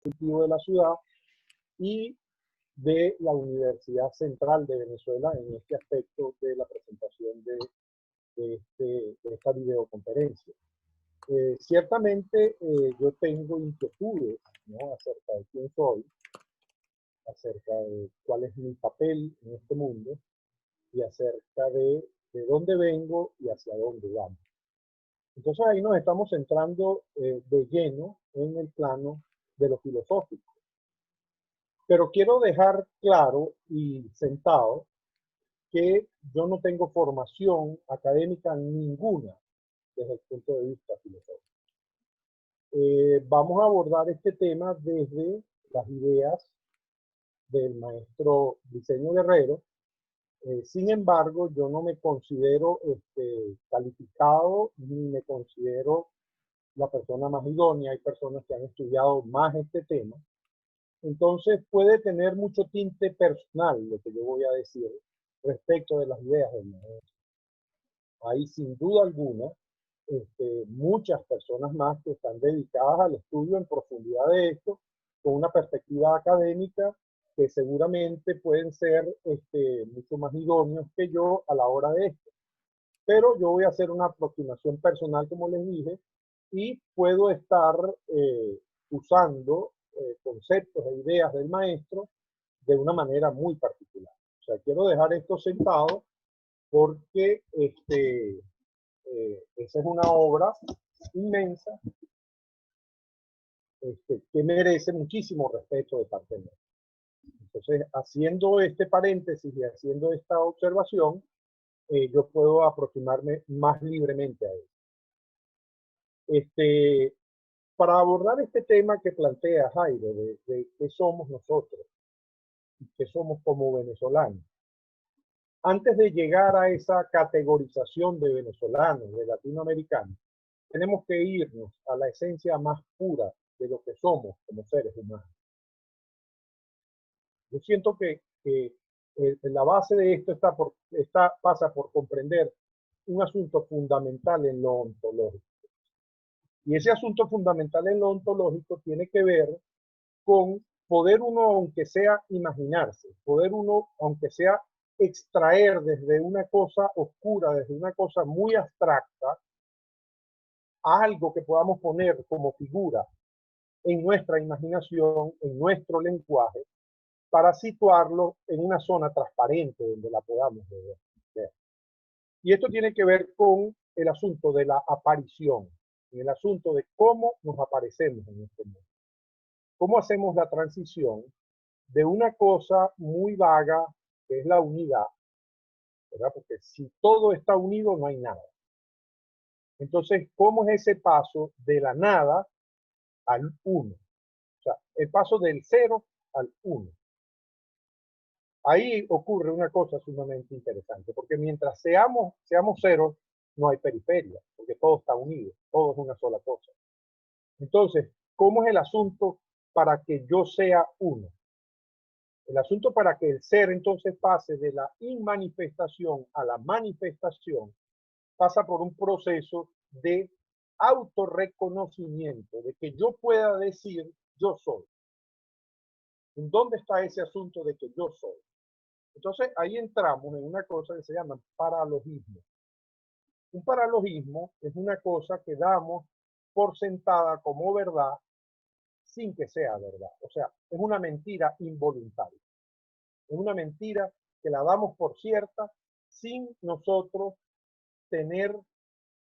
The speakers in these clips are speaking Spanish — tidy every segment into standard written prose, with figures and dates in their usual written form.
ejecutivo de la ciudad y de la Universidad Central de Venezuela en este aspecto de la presentación de esta videoconferencia. Ciertamente yo tengo inquietudes, ¿no?, acerca de quién soy, acerca de cuál es mi papel en este mundo y acerca de dónde vengo y hacia dónde vamos. Entonces ahí nos estamos centrando de lleno en el plano de lo filosófico. Pero quiero dejar claro y sentado que yo no tengo formación académica ninguna desde el punto de vista filosófico. Vamos a abordar este tema desde las ideas del maestro Briceño Guerrero. Sin embargo, yo no me considero calificado ni me considero la persona más idónea. Hay personas que han estudiado más este tema. Entonces puede tener mucho tinte personal lo que yo voy a decir respecto de las ideas del maestro. Hay sin duda alguna muchas personas más que están dedicadas al estudio en profundidad de esto, con una perspectiva académica que seguramente pueden ser mucho más idóneos que yo a la hora de esto. Pero yo voy a hacer una aproximación personal, como les dije, y puedo estar usando conceptos e ideas del maestro de una manera muy particular. O sea, quiero dejar esto sentado porque esa es una obra inmensa que merece muchísimo respeto de parte de nosotros. Entonces, haciendo este paréntesis y haciendo esta observación, yo puedo aproximarme más libremente a él. Para abordar este tema que plantea Jairo, de qué somos nosotros y qué somos como venezolanos, antes de llegar a esa categorización de venezolanos, de latinoamericanos, tenemos que irnos a la esencia más pura de lo que somos como seres humanos. Yo siento que la base de esto pasa por comprender un asunto fundamental en lo ontológico. Y ese asunto fundamental en lo ontológico tiene que ver con poder uno, aunque sea imaginarse, poder uno, aunque sea extraer desde una cosa oscura, desde una cosa muy abstracta, algo que podamos poner como figura en nuestra imaginación, en nuestro lenguaje, para situarlo en una zona transparente donde la podamos ver. Y esto tiene que ver con el asunto de la aparición, en el asunto de cómo nos aparecemos en este mundo. ¿Cómo hacemos la transición de una cosa muy vaga, que es la unidad, ¿verdad? Porque si todo está unido, no hay nada. Entonces, ¿cómo es ese paso de la nada al uno? O sea, el paso del 0 al 1. Ahí ocurre una cosa sumamente interesante, porque mientras seamos ceros, no hay periferia, porque todo está unido, todo es una sola cosa. Entonces, ¿cómo es el asunto para que yo sea uno? El asunto para que el ser entonces pase de la inmanifestación a la manifestación pasa por un proceso de autorreconocimiento, de que yo pueda decir yo soy. ¿En dónde está ese asunto de que yo soy? Entonces ahí entramos en una cosa que se llama paralogismo. Un paralogismo es una cosa que damos por sentada como verdad sin que sea verdad. O sea, es una mentira involuntaria. Es una mentira que la damos por cierta sin nosotros tener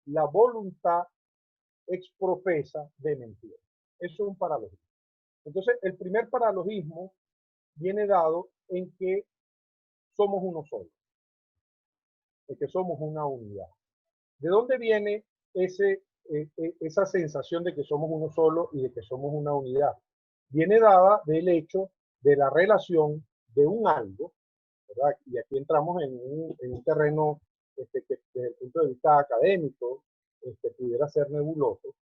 la voluntad exprofesa de mentir. Eso es un paralogismo. Entonces, el primer paralogismo viene dado en que somos uno solo, en que somos una unidad. ¿De dónde viene esa sensación de que somos uno solo y de que somos una unidad? Viene dada del hecho de la relación de un algo, ¿verdad? Y aquí entramos en un terreno que desde el punto de vista académico pudiera ser nebuloso.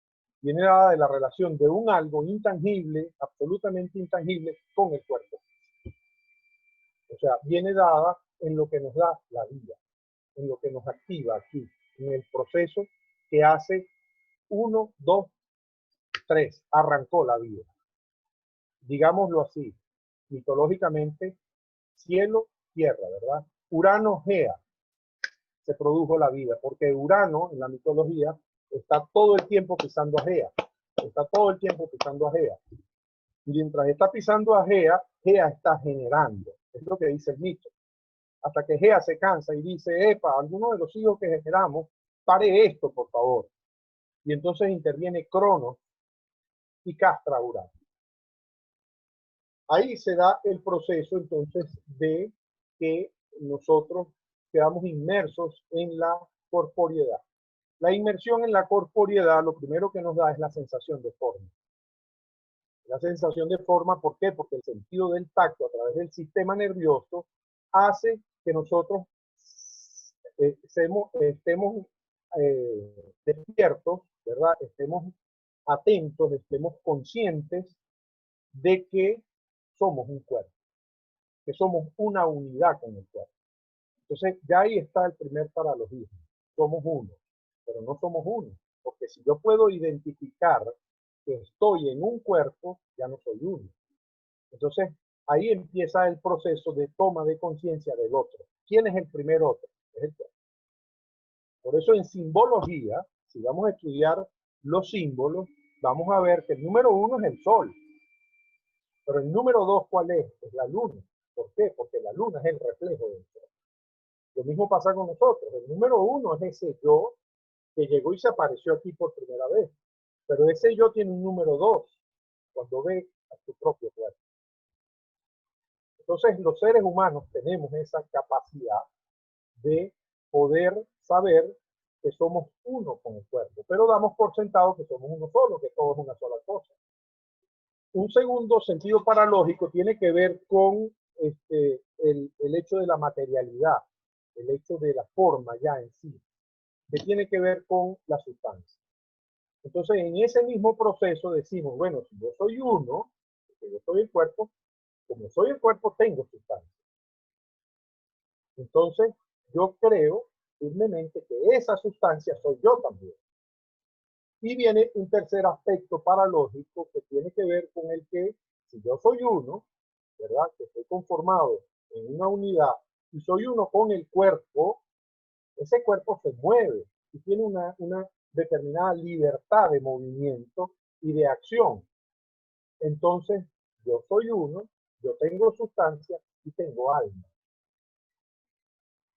Viene dada de la relación de un algo intangible, absolutamente intangible, con el cuerpo. O sea, viene dada en lo que nos da la vida, en lo que nos activa aquí, en el proceso que hace 1, 2, 3, arrancó la vida. digámoslo así, mitológicamente, cielo, tierra, ¿verdad? Urano, Gea, se produjo la vida, porque Urano en la mitología está todo el tiempo pisando a Gea, está todo el tiempo pisando a Gea. Y mientras está pisando a Gea, Gea está generando, es lo que dice el mito. Hasta que Gea se cansa y dice, epa, alguno de los hijos que generamos, pare esto, por favor. Y entonces interviene Cronos y castra a Urano. Ahí se da el proceso entonces de que nosotros quedamos inmersos en la corporeidad. La inmersión en la corporeidad lo primero que nos da es la sensación de forma. La sensación de forma, ¿por qué? Porque el sentido del tacto a través del sistema nervioso hace que nosotros estemos despiertos, ¿verdad? Estemos atentos, estemos conscientes de que somos un cuerpo, que somos una unidad con el cuerpo. Entonces, ya ahí está el primer paralogismo. Somos uno, pero no somos uno, porque si yo puedo identificar que estoy en un cuerpo, ya no soy uno. Entonces, ahí empieza el proceso de toma de conciencia del otro. ¿Quién es el primer otro? Es el cuerpo. Por eso en simbología, si vamos a estudiar los símbolos, vamos a ver que el número 1 es el sol. Pero el número 2, ¿cuál es? Es la luna. ¿Por qué? Porque la luna es el reflejo del sol. Lo mismo pasa con nosotros. El número 1 es ese yo que llegó y se apareció aquí por primera vez. Pero ese yo tiene un número 2 cuando ve a su propio cuerpo. Entonces, los seres humanos tenemos esa capacidad de poder saber que somos uno con el cuerpo, pero damos por sentado que somos uno solo, que todo es una sola cosa. Un segundo sentido paralógico tiene que ver con el hecho de la materialidad, el hecho de la forma ya en sí, que tiene que ver con la sustancia. Entonces, en ese mismo proceso decimos, bueno, si yo soy uno, porque yo soy el cuerpo, como soy el cuerpo, tengo sustancia. Entonces, yo creo firmemente que esa sustancia soy yo también. Y viene un tercer aspecto paralógico que tiene que ver con el que, si yo soy uno, ¿verdad? Que estoy conformado en una unidad y soy uno con el cuerpo, ese cuerpo se mueve y tiene una determinada libertad de movimiento y de acción. Entonces, yo soy uno, yo tengo sustancia y tengo alma.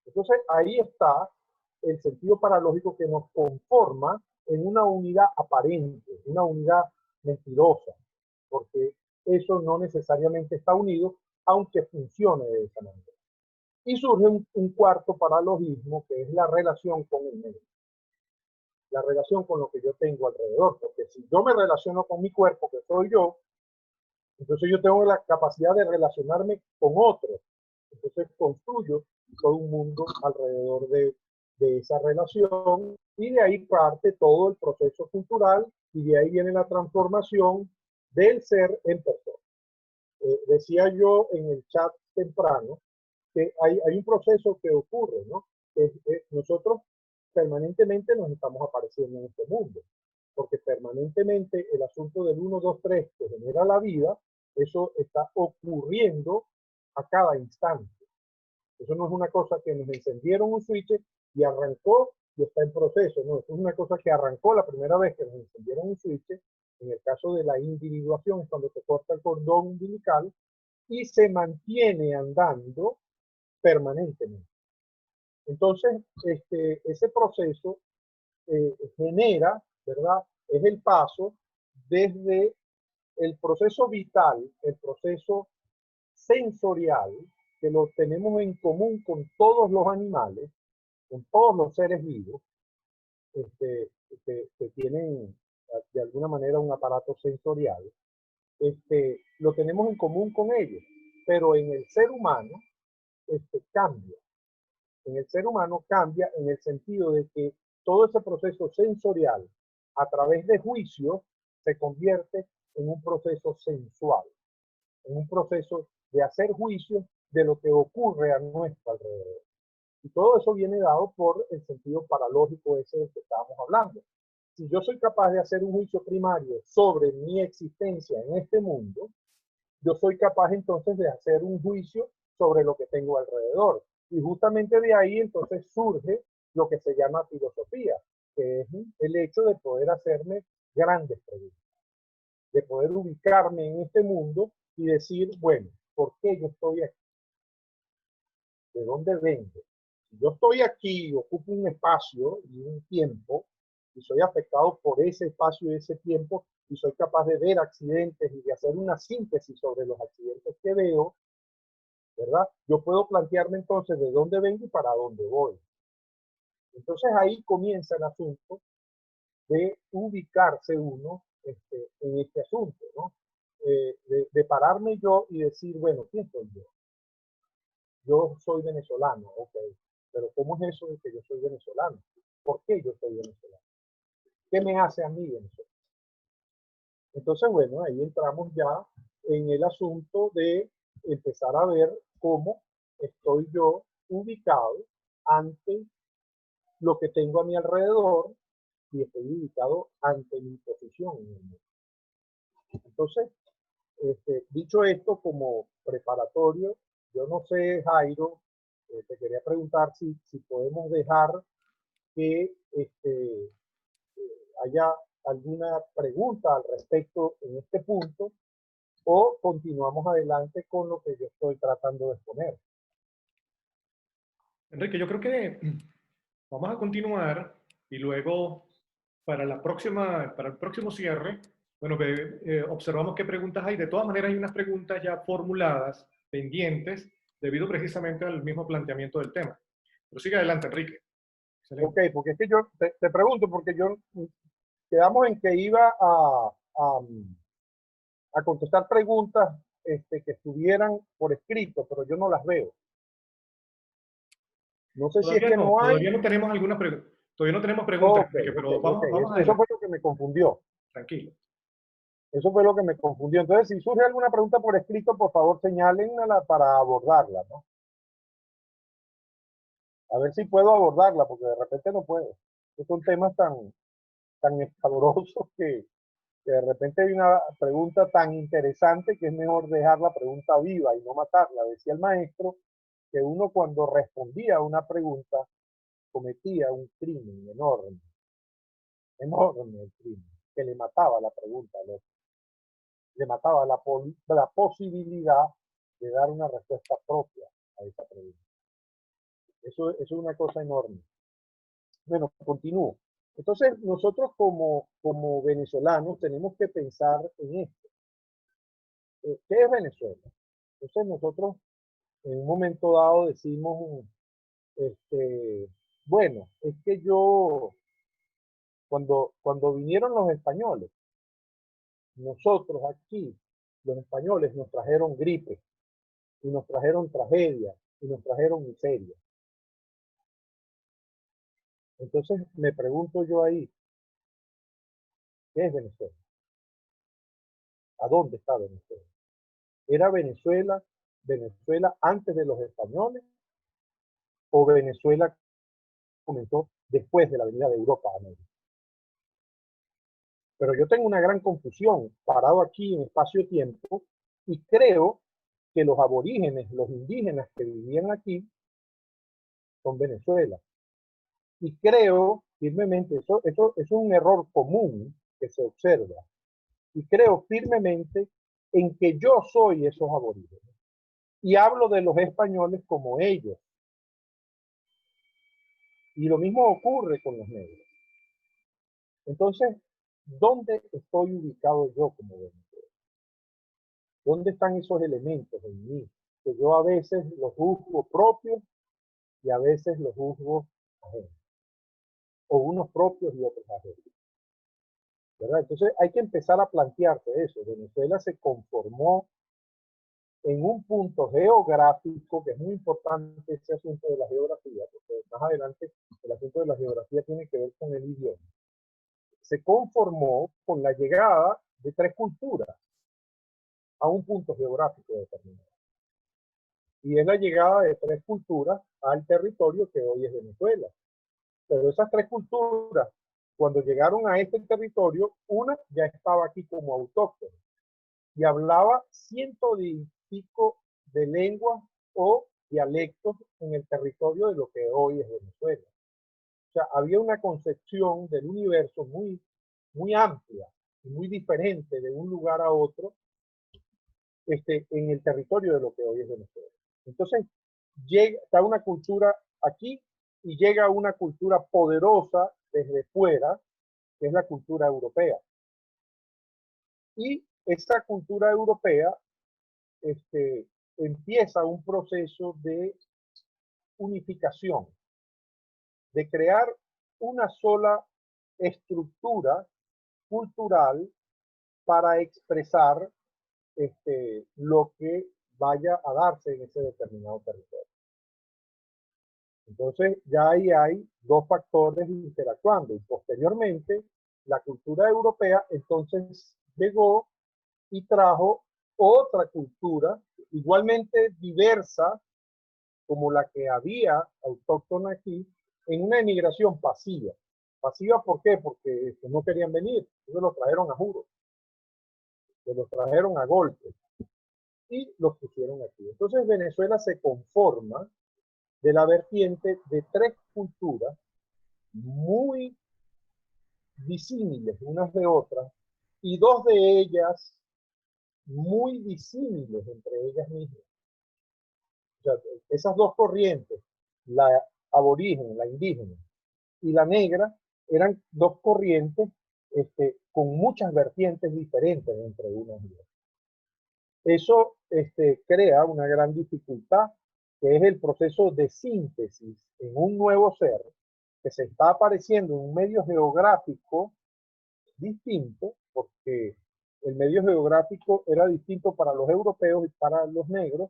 Entonces, ahí está el sentido paralógico que nos conforma en una unidad aparente, una unidad mentirosa, porque eso no necesariamente está unido, aunque funcione de esa manera. Y surge un cuarto paralogismo, que es la relación con el medio, la relación con lo que yo tengo alrededor, porque si yo me relaciono con mi cuerpo, que soy yo, entonces yo tengo la capacidad de relacionarme con otros, entonces construyo todo un mundo alrededor de esa relación y de ahí parte todo el proceso cultural y de ahí viene la transformación del ser en persona. Decía yo en el chat temprano que hay un proceso que ocurre, ¿no? Nosotros permanentemente nos estamos apareciendo en este mundo, porque permanentemente el asunto del 1, 2, 3 que genera la vida, eso está ocurriendo a cada instante. Eso no es una cosa que nos encendieron un switch y arrancó y está en proceso, no, eso es una cosa que arrancó la primera vez que nos encendieron un switch. En el caso de la individuación es cuando se corta el cordón umbilical y se mantiene andando permanentemente. Entonces, ese proceso genera, ¿verdad? Es el paso desde el proceso vital, el proceso sensorial, que lo tenemos en común con todos los animales, con todos los seres vivos, que tienen de alguna manera un aparato sensorial, lo tenemos en común con ellos, pero en el ser humano cambia. En el ser humano cambia en el sentido de que todo ese proceso sensorial a través de juicios se convierte en un proceso sensual, en un proceso de hacer juicios de lo que ocurre a nuestro alrededor. Y todo eso viene dado por el sentido paralógico ese del que estábamos hablando. Si yo soy capaz de hacer un juicio primario sobre mi existencia en este mundo, yo soy capaz entonces de hacer un juicio sobre lo que tengo alrededor. Y justamente de ahí entonces surge lo que se llama filosofía, que es el hecho de poder hacerme grandes preguntas, de poder ubicarme en este mundo y decir, bueno, ¿por qué yo estoy aquí? ¿De dónde vengo? Si yo estoy aquí, ocupo un espacio y un tiempo, y soy afectado por ese espacio y ese tiempo, y soy capaz de ver accidentes y de hacer una síntesis sobre los accidentes que veo, ¿verdad? Yo puedo plantearme entonces de dónde vengo y para dónde voy. Entonces ahí comienza el asunto de ubicarse uno en este asunto, ¿no? De pararme yo y decir, bueno, ¿quién soy yo? Yo soy venezolano, ok, pero ¿cómo es eso de que yo soy venezolano? ¿Por qué yo soy venezolano? ¿Qué me hace a mí venezolano? Entonces, bueno, ahí entramos ya en el asunto de empezar a ver cómo estoy yo ubicado ante lo que tengo a mi alrededor y estoy ubicado ante mi posición en el mundo. Entonces, dicho esto como preparatorio, yo no sé, Jairo, te quería preguntar si podemos dejar que haya alguna pregunta al respecto en este punto o continuamos adelante con lo que yo estoy tratando de exponer. Enrique, yo creo que vamos a continuar y luego para el próximo cierre, bueno, observamos qué preguntas hay. De todas maneras, hay unas preguntas ya formuladas, pendientes, debido precisamente al mismo planteamiento del tema. Pero sigue adelante, Enrique. Ok, Excelente. porque es que yo te pregunto, porque yo quedamos en que iba a contestar preguntas que estuvieran por escrito, pero yo no las veo. No sé si es que no hay. Todavía no tenemos alguna pregunta. Todavía no tenemos preguntas, Ok, Enrique, ok, pero ok. vamos Eso adelante. fue lo que me confundió. Tranquilo. Eso fue lo que me confundió. Entonces, si surge alguna pregunta por escrito, por favor, señálenla para abordarla, ¿no? A ver si puedo abordarla, porque de repente no puedo. Son temas tan escabrosos que de repente hay una pregunta tan interesante que es mejor dejar la pregunta viva y no matarla. Decía el maestro que uno cuando respondía a una pregunta cometía un crimen enorme, enorme el crimen, que le mataba la pregunta al otro, le mataba la posibilidad de dar una respuesta propia a esa pregunta. Eso es una cosa enorme. Bueno, continúo. Entonces, nosotros como venezolanos tenemos que pensar en esto. ¿Qué es Venezuela? Entonces, nosotros en un momento dado decimos, bueno, es que cuando vinieron los españoles, nosotros aquí, los españoles nos trajeron gripe, y nos trajeron tragedia, y nos trajeron miseria. Entonces me pregunto yo ahí, ¿qué es Venezuela? ¿A dónde está Venezuela? ¿Era Venezuela antes de los españoles o Venezuela comenzó después de la venida de Europa a América? Pero yo tengo una gran confusión parado aquí en espacio-tiempo y creo que los aborígenes, los indígenas que vivían aquí son Venezuela. Y creo firmemente, eso es un error común que se observa, y creo firmemente en que yo soy esos aborígenes. Y hablo de los españoles como ellos. Y lo mismo ocurre con los negros. Entonces, ¿dónde estoy ubicado yo como Venezuela? ¿Dónde están esos elementos en mí? Que yo a veces los juzgo propios y a veces los juzgo ajenos. O unos propios y otros ajenos. ¿Verdad? Entonces hay que empezar a plantearse eso. Venezuela se conformó en un punto geográfico, que es muy importante ese asunto de la geografía, porque más adelante el asunto de la geografía tiene que ver con el idioma. Se conformó con la llegada de tres culturas a un punto geográfico determinado. Y es la llegada de tres culturas al territorio que hoy es Venezuela. Pero esas tres culturas, cuando llegaron a este territorio, una ya estaba aquí como autóctona. y hablaba ciento y pico de lenguas o dialectos en el territorio de lo que hoy es Venezuela. O sea, había una concepción del universo muy amplia y muy diferente de un lugar a otro en el territorio de lo que hoy es Venezuela. Entonces, está una cultura aquí y llega una cultura poderosa desde fuera, que es la cultura europea. Y esta cultura europea empieza un proceso de unificación, de crear una sola estructura cultural para expresar lo que vaya a darse en ese determinado territorio. Entonces, ya ahí hay dos factores interactuando y posteriormente la cultura europea entonces llegó y trajo otra cultura igualmente diversa como la que había autóctona aquí en una emigración pasiva. ¿Pasiva por qué? Porque no querían venir, ellos los trajeron a juro, los trajeron a golpe y los pusieron aquí. Entonces Venezuela se conforma de la vertiente de tres culturas muy disímiles unas de otras y dos de ellas muy disímiles entre ellas mismas. O sea, esas dos corrientes, la aborigen, la indígena y la negra, eran dos corrientes con muchas vertientes diferentes entre unas y otras. Eso crea una gran dificultad, que es el proceso de síntesis en un nuevo ser que se está apareciendo en un medio geográfico distinto, porque el medio geográfico era distinto para los europeos y para los negros,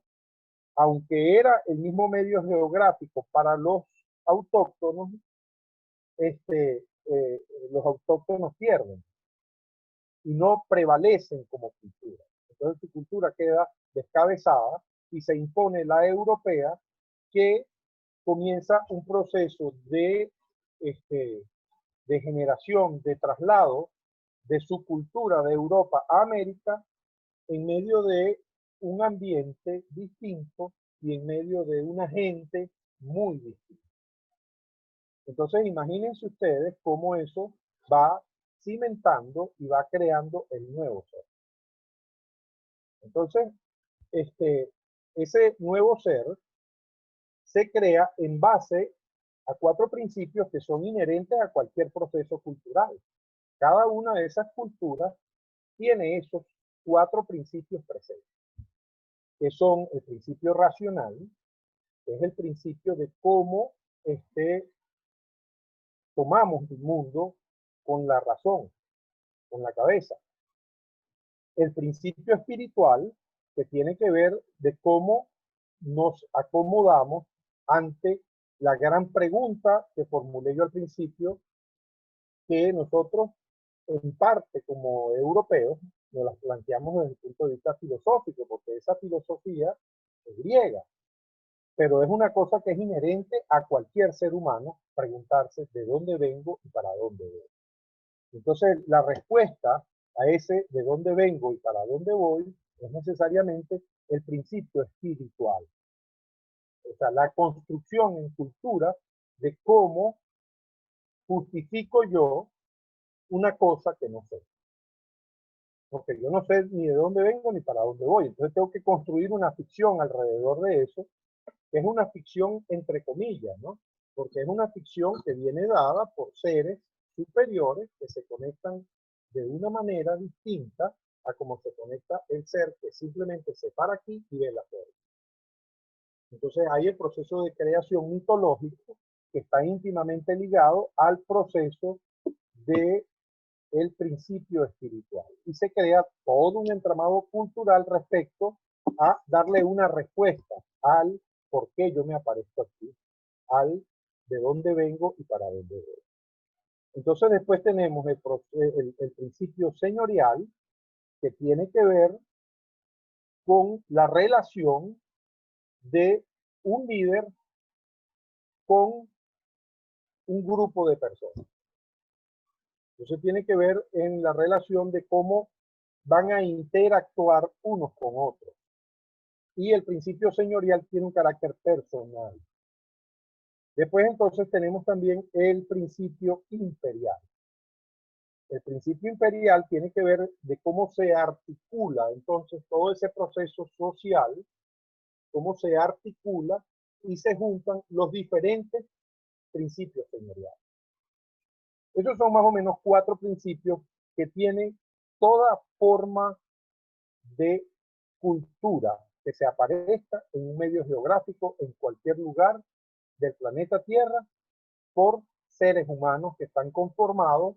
aunque era el mismo medio geográfico para los autóctonos, los autóctonos pierden y no prevalecen como cultura. Entonces su cultura queda descabezada y se impone la europea, que comienza un proceso de generación, de traslado de su cultura de Europa a América en medio de un ambiente distinto y en medio de una gente muy distinta. Entonces imagínense ustedes cómo eso va cimentando y va creando el nuevo ser. Entonces, ese nuevo ser se crea en base a cuatro principios que son inherentes a cualquier proceso cultural. Cada una de esas culturas tiene esos cuatro principios presentes, que son el principio racional, que es el principio de cómo tomamos el mundo con la razón, con la cabeza. El principio espiritual, que tiene que ver de cómo nos acomodamos ante la gran pregunta que formulé yo al principio, que nosotros en parte como europeos nos las planteamos desde el punto de vista filosófico, porque esa filosofía es griega, pero es una cosa que es inherente a cualquier ser humano, preguntarse de dónde vengo y para dónde voy. Entonces, la respuesta a ese de dónde vengo y para dónde voy es necesariamente el principio espiritual. O sea, la construcción en cultura de cómo justifico yo una cosa que no sé. Porque yo no sé ni de dónde vengo ni para dónde voy. Entonces tengo que construir una ficción alrededor de eso, que es una ficción entre comillas, ¿no? Porque es una ficción que viene dada por seres superiores que se conectan de una manera distinta a como se conecta el ser que simplemente se para aquí y ve la forma. Entonces hay el proceso de creación mitológico que está íntimamente ligado al proceso de el principio espiritual y se crea todo un entramado cultural respecto a darle una respuesta al por qué yo me aparezco aquí, al de dónde vengo y para dónde voy. Entonces después tenemos el principio señorial, que tiene que ver con la relación de un líder con un grupo de personas. Entonces tiene que ver en la relación de cómo van a interactuar unos con otros. Y el principio señorial tiene un carácter personal. Después entonces tenemos también el principio imperial. El principio imperial tiene que ver de cómo se articula entonces todo ese proceso social, cómo se articula y se juntan los diferentes principios señoriales. Esos son más o menos 4 principios que tienen toda forma de cultura que se aparezca en un medio geográfico en cualquier lugar del planeta Tierra por seres humanos que están conformados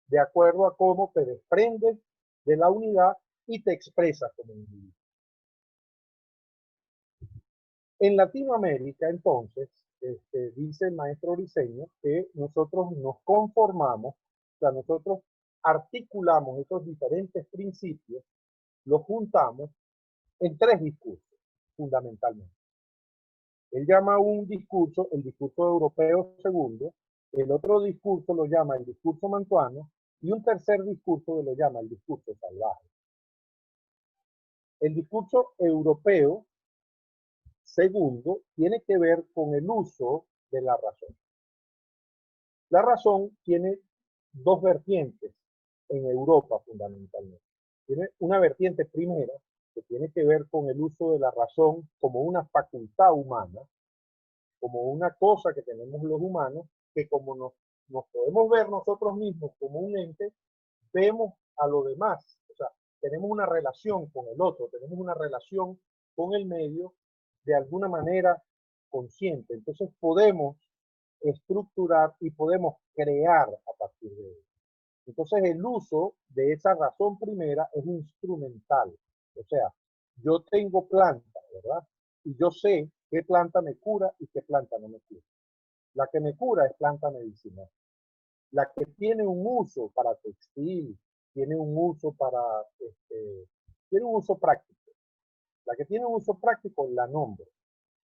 de acuerdo a cómo te desprendes de la unidad y te expresas como individuo. En Latinoamérica, entonces, dice el maestro Briceño que nosotros nos conformamos, o sea, nosotros articulamos esos diferentes principios, los juntamos en 3 discursos, fundamentalmente. Él llama un discurso el discurso europeo segundo, el otro discurso lo llama el discurso mantuano y un tercer discurso lo llama el discurso salvaje. El discurso europeo segundo tiene que ver con el uso de la razón. La razón tiene 2 vertientes en Europa fundamentalmente. Tiene una vertiente primera que tiene que ver con el uso de la razón como una facultad humana, como una cosa que tenemos los humanos, que como nos podemos ver nosotros mismos como un ente, vemos a lo demás. O sea, tenemos una relación con el otro, tenemos una relación con el medio de alguna manera consciente. Entonces podemos estructurar y podemos crear a partir de ello. Entonces el uso de esa razón primera es instrumental. O sea, yo tengo planta, ¿verdad? Y yo sé qué planta me cura y qué planta no me cura. La que me cura es planta medicinal. La que tiene un uso para textil, tiene un uso para, tiene un uso práctico. La que tiene un uso práctico la nombro.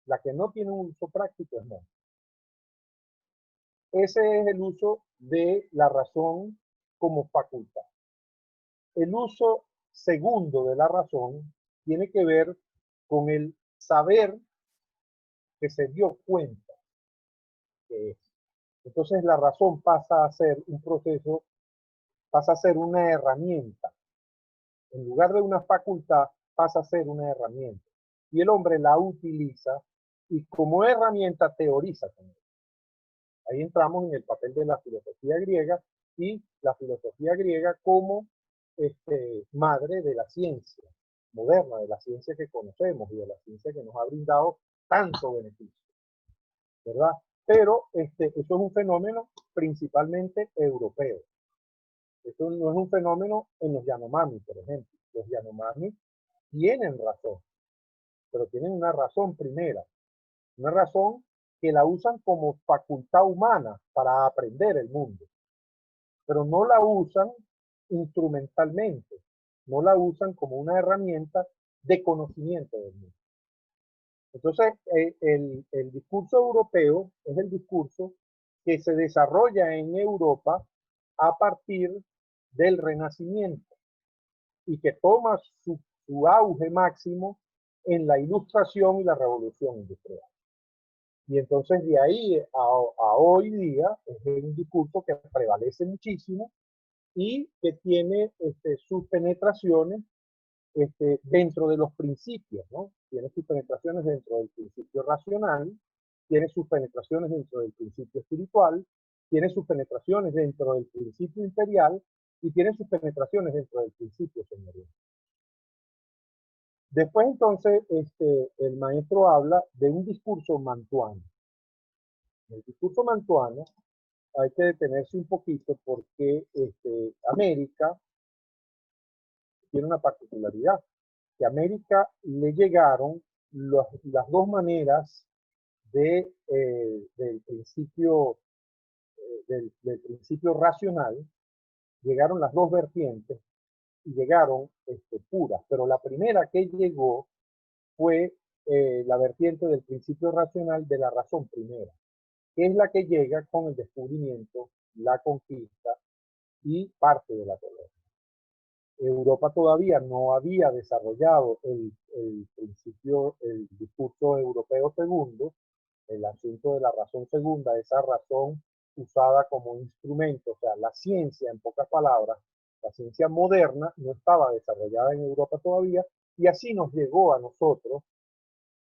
La que no tiene un uso práctico es no. Ese es el uso de la razón como facultad. El uso segundo de la razón tiene que ver con el saber que se dio cuenta que es. Entonces la razón pasa a ser un proceso, pasa a ser una herramienta. En lugar de una facultad, pasa a ser una herramienta. Y el hombre la utiliza y como herramienta teoriza con ella. Ahí entramos en el papel de la filosofía griega y la filosofía griega como madre de la ciencia moderna, de la ciencia que conocemos y de la ciencia que nos ha brindado tanto beneficio, ¿verdad? Pero eso es un fenómeno principalmente europeo. Esto no es un fenómeno en los Yanomami, por ejemplo. Los Yanomami tienen razón, pero tienen una razón primera, una razón que la usan como facultad humana para aprender el mundo, pero no la usan instrumentalmente, no la usan como una herramienta de conocimiento del mundo. Entonces, el discurso europeo es el discurso que se desarrolla en Europa a partir del Renacimiento y que toma su auge máximo en la Ilustración y la Revolución Industrial. Y entonces de ahí a hoy día es un discurso que prevalece muchísimo y que tiene sus penetraciones dentro de los principios, ¿no? Tiene sus penetraciones dentro del principio racional, tiene sus penetraciones dentro del principio espiritual, tiene sus penetraciones dentro del principio imperial y tiene sus penetraciones dentro del principio señorial. Después entonces el maestro habla de un discurso mantuano. El discurso mantuano hay que detenerse un poquito porque América tiene una particularidad, que a América le llegaron las 2 maneras del principio del principio racional, llegaron las 2 vertientes y llegaron puras, pero la primera que llegó fue la vertiente del principio racional de la razón primera, que es la que llega con el descubrimiento, la conquista y parte de la colonia. Europa todavía no había desarrollado el principio, el discurso europeo segundo, el asunto de la razón segunda, esa razón usada como instrumento, o sea, la ciencia, en pocas palabras, la ciencia moderna no estaba desarrollada en Europa todavía, y así nos llegó a nosotros,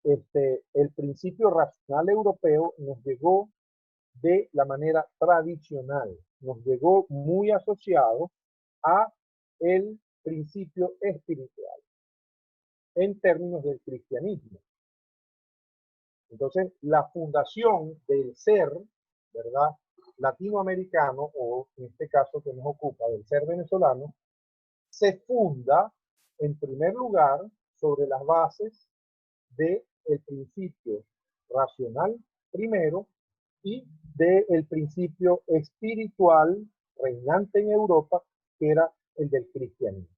el principio racional europeo nos llegó de la manera tradicional, nos llegó muy asociado a el principio espiritual en términos del cristianismo. Entonces, la fundación del ser, ¿verdad?, latinoamericano, o en este caso que nos ocupa del ser venezolano, se funda en primer lugar sobre las bases del principio racional primero y del principio espiritual reinante en Europa, que era el del cristianismo.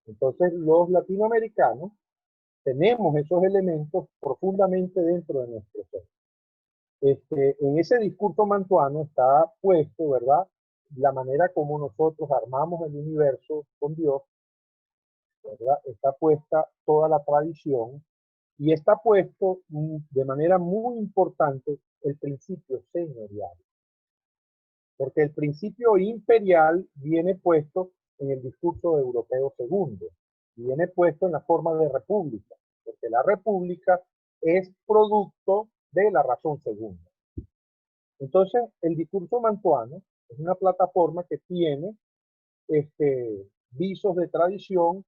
Entonces, los latinoamericanos tenemos esos elementos profundamente dentro de nuestro ser. En ese discurso mantuano está puesto, ¿verdad?, la manera como nosotros armamos el universo con Dios, ¿verdad? Está puesta toda la tradición y está puesto de manera muy importante el principio señorial. Porque el principio imperial viene puesto en el discurso europeo segundo, viene puesto en la forma de república, porque la república es producto de la razón segunda. Entonces, el discurso mantuano es una plataforma que tiene visos de tradición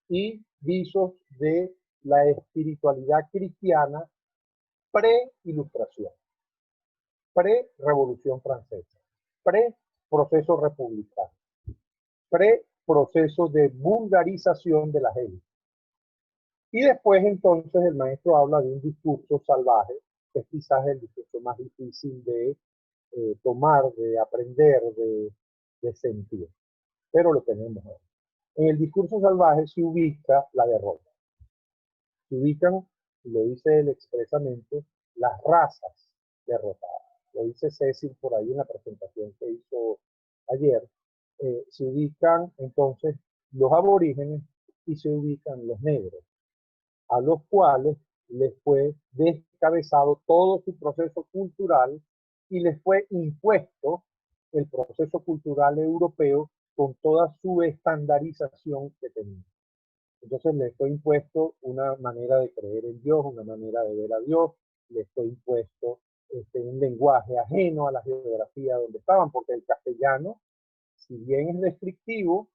y visos de la espiritualidad cristiana pre-ilustración, pre-revolución francesa, pre-proceso republicano, pre-proceso de vulgarización de las élites. Y después entonces el maestro habla de un discurso salvaje, que es quizás el discurso más difícil de tomar, de aprender, de sentir. Pero lo tenemos ahora. En el discurso salvaje se ubica la derrota. Se ubican, y lo dice él expresamente, las razas derrotadas. Lo dice Cecil por ahí en la presentación que hizo ayer. Se ubican entonces los aborígenes y se ubican los negros, a los cuales les fue descabezado todo su proceso cultural y les fue impuesto el proceso cultural europeo con toda su estandarización que tenía. Entonces les fue impuesto una manera de creer en Dios, una manera de ver a Dios, les fue impuesto un lenguaje ajeno a la geografía donde estaban, porque el castellano, si bien es descriptivo,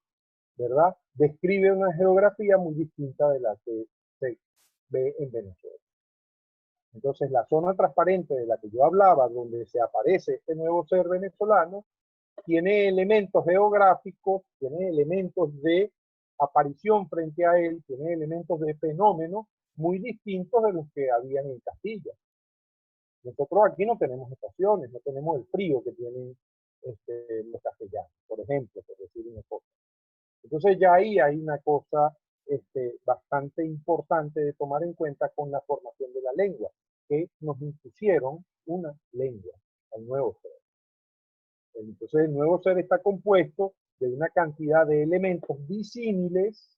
¿verdad?, describe una geografía muy distinta de la que se ve en Venezuela. Entonces, la zona transparente de la que yo hablaba, donde se aparece este nuevo ser venezolano, tiene elementos geográficos, tiene elementos de aparición frente a él, tiene elementos de fenómeno muy distintos de los que habían en Castilla. Nosotros aquí no tenemos estaciones, no tenemos el frío que tienen los castellanos, por ejemplo, por decir una cosa. Entonces ya ahí hay una cosa bastante importante de tomar en cuenta con la formación de la lengua, que nos impusieron una lengua al nuevo ser. Entonces el nuevo ser está compuesto de una cantidad de elementos disímiles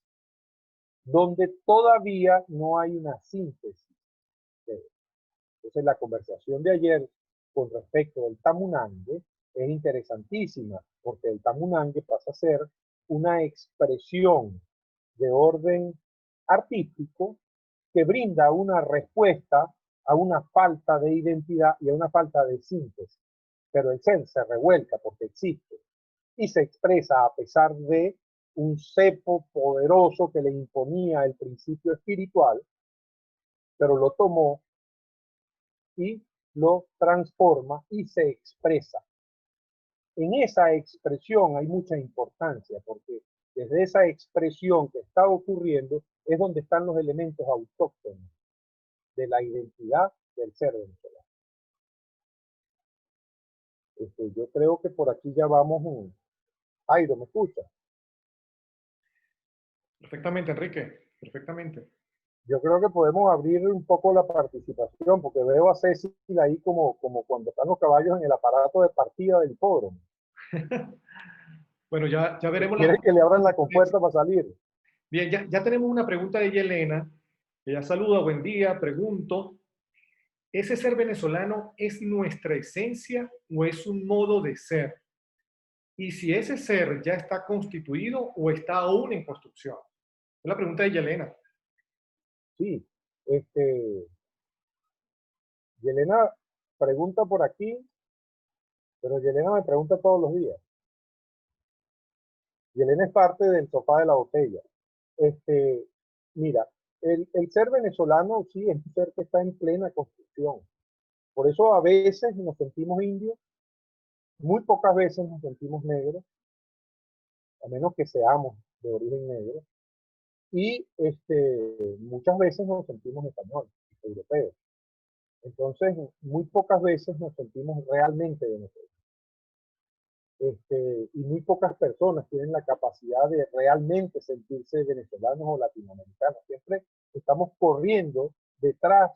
donde todavía no hay una síntesis. Entonces la conversación de ayer con respecto al tamunangue es interesantísima, porque el tamunangue pasa a ser una expresión de orden artístico que brinda una respuesta a una falta de identidad y a una falta de síntesis. Pero el ser se revuelca porque existe y se expresa a pesar de un cepo poderoso que le imponía el principio espiritual, pero lo tomó y lo transforma y se expresa. En esa expresión hay mucha importancia porque desde esa expresión que está ocurriendo es donde están los elementos autóctonos de la identidad del ser venezolano. Yo creo que por aquí ya vamos. Jairo, ¿me escucha? Perfectamente, Enrique, perfectamente. Yo creo que podemos abrir un poco la participación, porque veo a Cecil ahí como cuando están los caballos en el aparato de partida del hipódromo. Bueno, ya veremos Quiere que le abran la compuerta para salir. Bien, ya tenemos una pregunta de Yelena. Ella saluda, buen día, pregunto, ¿ese ser venezolano es nuestra esencia o es un modo de ser? Y si ese ser ya está constituido o está aún en construcción. Es la pregunta de Yelena. Sí, Yelena pregunta por aquí, pero Yelena me pregunta todos los días. Yelena es parte del sofá de la botella. Mira, el ser venezolano sí es un ser que está en plena construcción. Por eso a veces nos sentimos indios, muy pocas veces nos sentimos negros, a menos que seamos de origen negro, y muchas veces nos sentimos españoles, europeos. Entonces, muy pocas veces nos sentimos realmente venezolanos. Y muy pocas personas tienen la capacidad de realmente sentirse venezolanos o latinoamericanos. Siempre estamos corriendo detrás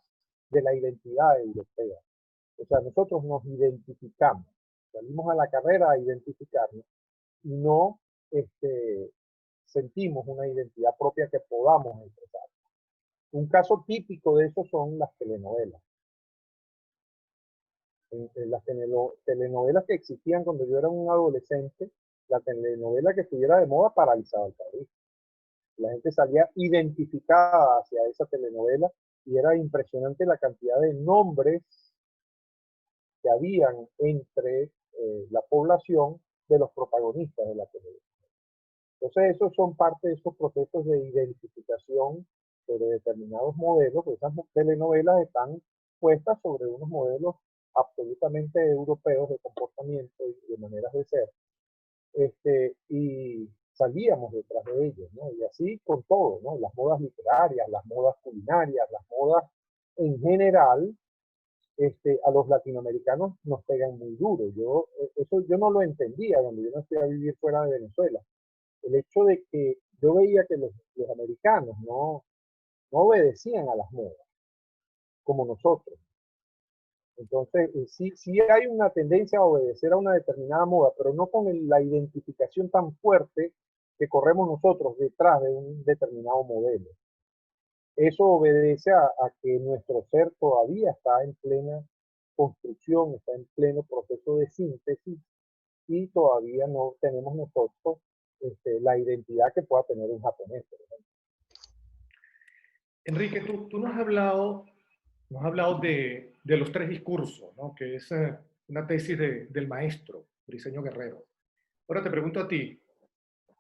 de la identidad europea. O sea, nosotros nos identificamos, salimos a la carrera a identificarnos y no sentimos una identidad propia que podamos expresar. Un caso típico de eso son las telenovelas. En las telenovelas que existían cuando yo era un adolescente, la telenovela que estuviera de moda paralizaba el país. La gente salía identificada hacia esa telenovela y era impresionante la cantidad de nombres que habían entre la población de los protagonistas de la telenovela. Entonces, esos son parte de esos procesos de identificación sobre determinados modelos, porque esas telenovelas están puestas sobre unos modelos absolutamente europeos de comportamiento y de maneras de ser. Y salíamos detrás de ellos, ¿no? Y así con todo, ¿no? Las modas literarias, las modas culinarias, las modas en general, a los latinoamericanos nos pegan muy duro. Eso yo no lo entendía cuando yo me fui a vivir fuera de Venezuela. El hecho de que yo veía que los americanos no obedecían a las modas, como nosotros. Entonces, sí hay una tendencia a obedecer a una determinada moda, pero no con la identificación tan fuerte que corremos nosotros detrás de un determinado modelo. Eso obedece a que nuestro ser todavía está en plena construcción, está en pleno proceso de síntesis y todavía no tenemos nosotros la identidad que pueda tener un japonés, por ejemplo. Enrique, tú nos has hablado de los tres discursos, ¿no? Que es una tesis del maestro Briceño Guerrero. Ahora te pregunto a ti,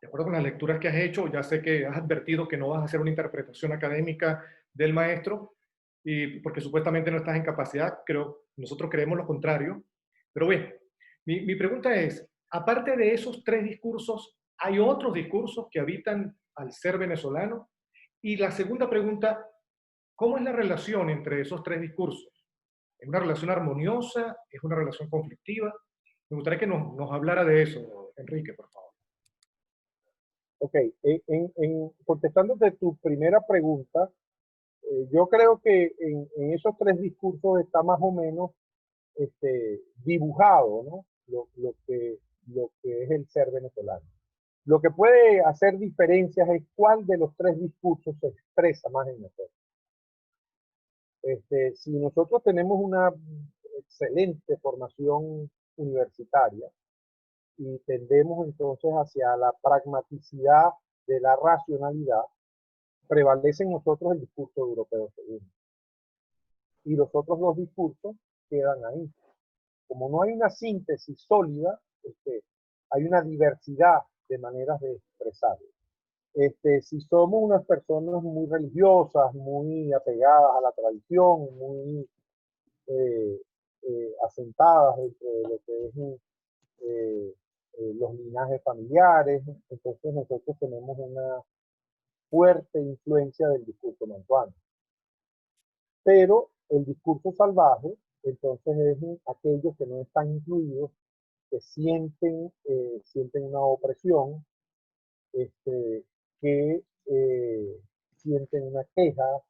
de acuerdo con las lecturas que has hecho, ya sé que has advertido que no vas a hacer una interpretación académica del maestro, y porque supuestamente no estás en capacidad, nosotros creemos lo contrario. Pero bueno, mi pregunta es, aparte de esos tres discursos, ¿hay otros discursos que habitan al ser venezolano? Y la segunda pregunta, ¿cómo es la relación entre esos tres discursos? ¿Es una relación armoniosa? ¿Es una relación conflictiva? Me gustaría que nos hablara de eso, Enrique, por favor. Ok, contestándote tu primera pregunta, yo creo que en esos tres discursos está más o menos dibujado, ¿no? Lo que es el ser venezolano. Lo que puede hacer diferencias es cuál de los tres discursos se expresa más en nosotros. Si nosotros tenemos una excelente formación universitaria y tendemos entonces hacia la pragmaticidad de la racionalidad, prevalece en nosotros el discurso europeo segundo. Y los otros dos discursos quedan ahí. Como no hay una síntesis sólida, hay una diversidad de maneras de expresarlo. Si somos unas personas muy religiosas, muy apegadas a la tradición, muy asentadas dentro de lo que es los linajes familiares, entonces nosotros tenemos una fuerte influencia del discurso mantuano. Pero el discurso salvaje, entonces es aquellos que no están incluidos, que sienten una opresión, que sienten una queja,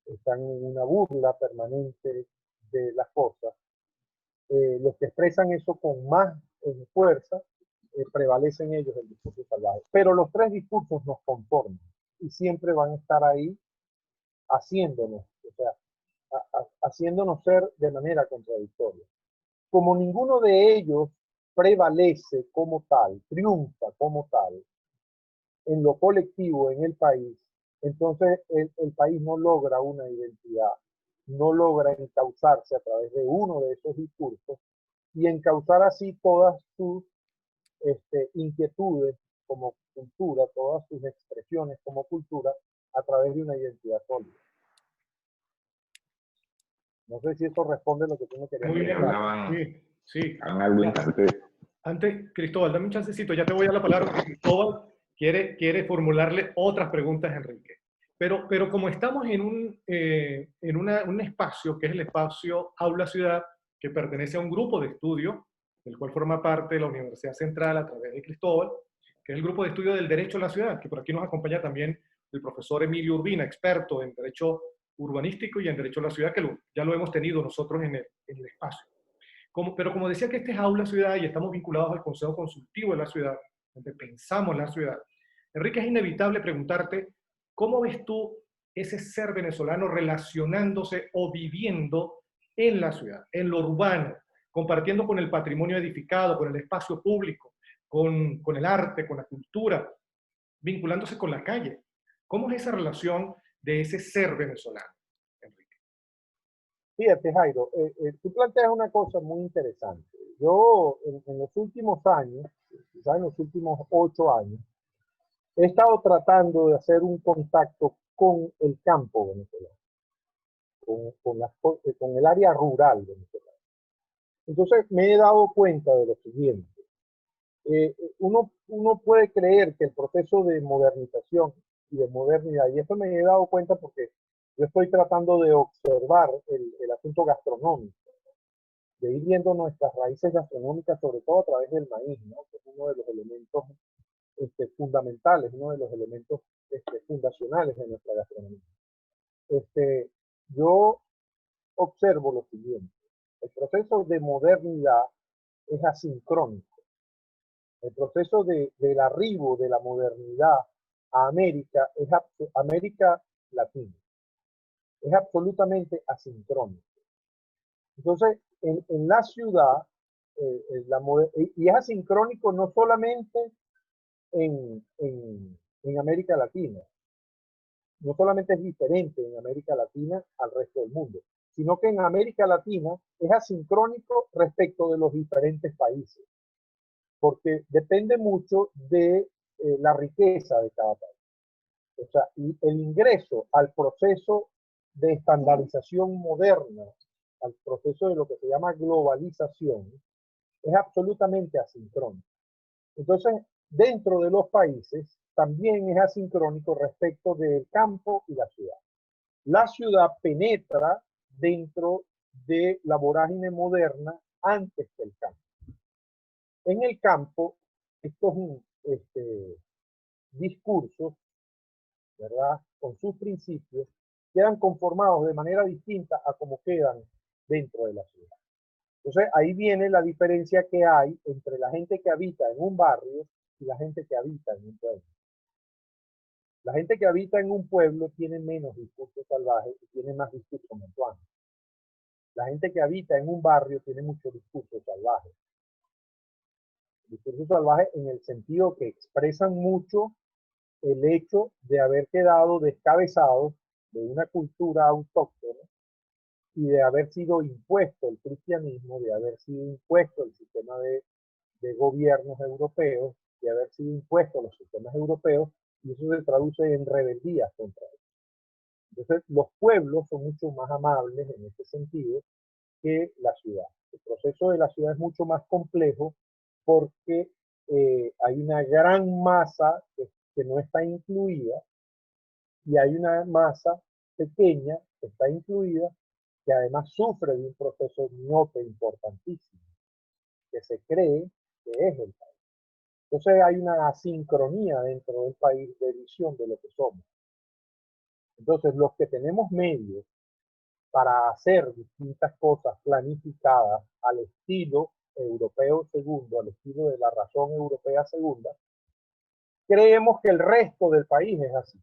están en una burla permanente de las cosas. Los que expresan eso con más fuerza prevalece en ellos el discurso salvaje. Pero los tres discursos nos conforman y siempre van a estar ahí haciéndonos, o sea, haciéndonos ser de manera contradictoria. Como ninguno de ellos prevalece como tal, triunfa como tal, en lo colectivo, en el país, entonces el país no logra una identidad, no logra encauzarse a través de uno de esos discursos y encauzar así todas sus inquietudes como cultura, todas sus expresiones como cultura a través de una identidad sólida. No sé si eso responde a lo que tú me querías Muy bien. Hablaban, Sí, sí. algo interesante. Antes, Cristóbal, dame un chancecito, ya te voy a dar la palabra porque Cristóbal quiere formularle otras preguntas a Enrique. Pero como estamos en un espacio que es el espacio Aula Ciudad, que pertenece a un grupo de estudio, del cual forma parte la Universidad Central a través de Cristóbal, que es el grupo de estudio del derecho a la ciudad, que por aquí nos acompaña también el profesor Emilio Urbina, experto en derecho urbanístico y en derecho a la ciudad, que ya lo hemos tenido nosotros en el espacio. Pero como decía que este es Aula Ciudad y estamos vinculados al Consejo Consultivo de la Ciudad, donde pensamos la ciudad, Enrique, es inevitable preguntarte, ¿cómo ves tú ese ser venezolano relacionándose o viviendo en la ciudad, en lo urbano, compartiendo con el patrimonio edificado, con el espacio público, con el arte, con la cultura, vinculándose con la calle? ¿Cómo es esa relación de ese ser venezolano, Enrique? Fíjate, Jairo, tú planteas una cosa muy interesante. Yo, en los últimos años, quizás en los últimos 8 años, he estado tratando de hacer un contacto con el campo venezolano, con el área rural venezolana. Entonces, me he dado cuenta de lo siguiente. Uno puede creer que el proceso de modernización y de modernidad, y eso me he dado cuenta porque yo estoy tratando de observar el asunto gastronómico, de ir viendo nuestras raíces gastronómicas, sobre todo a través del maíz, ¿no? Que es uno de los elementos fundamentales, uno de los elementos fundacionales de nuestra gastronomía. Yo observo lo siguiente, el proceso de modernidad es asincrónico. El proceso del arribo de la modernidad a América es América Latina. Es absolutamente asincrónico. Entonces, en la ciudad, y es asincrónico no solamente en América Latina, no solamente es diferente en América Latina al resto del mundo, sino que en América Latina es asincrónico respecto de los diferentes países, porque depende mucho de la riqueza de cada país. O sea, y el ingreso al proceso de estandarización moderna, al proceso de lo que se llama globalización, es absolutamente asincrónico. Entonces, dentro de los países, también es asincrónico respecto del campo y la ciudad. La ciudad penetra dentro de la vorágine moderna antes que el campo. En el campo, estos discursos, ¿verdad?, con sus principios, quedan conformados de manera distinta a como quedan dentro de la ciudad. Entonces, ahí viene la diferencia que hay entre la gente que habita en un barrio y la gente que habita en un pueblo. La gente que habita en un pueblo tiene menos discurso salvaje y tiene más discurso montuano. La gente que habita en un barrio tiene mucho discurso salvaje. Discurso salvaje en el sentido que expresan mucho el hecho de haber quedado descabezados de una cultura autóctona y de haber sido impuesto el cristianismo, de haber sido impuesto el sistema de gobiernos europeos, de haber sido impuesto los sistemas europeos, y eso se traduce en rebeldías contra ellos. Entonces, los pueblos son mucho más amables en este sentido que la ciudad. El proceso de la ciudad es mucho más complejo porque hay una gran masa que no está incluida y hay una masa pequeña que está incluida que además sufre de un proceso miope importantísimo, que se cree que es el país. Entonces hay una asincronía dentro del país de visión de lo que somos. Entonces los que tenemos medios para hacer distintas cosas planificadas al estilo europeo segundo, al estilo de la razón europea segunda, creemos que el resto del país es así.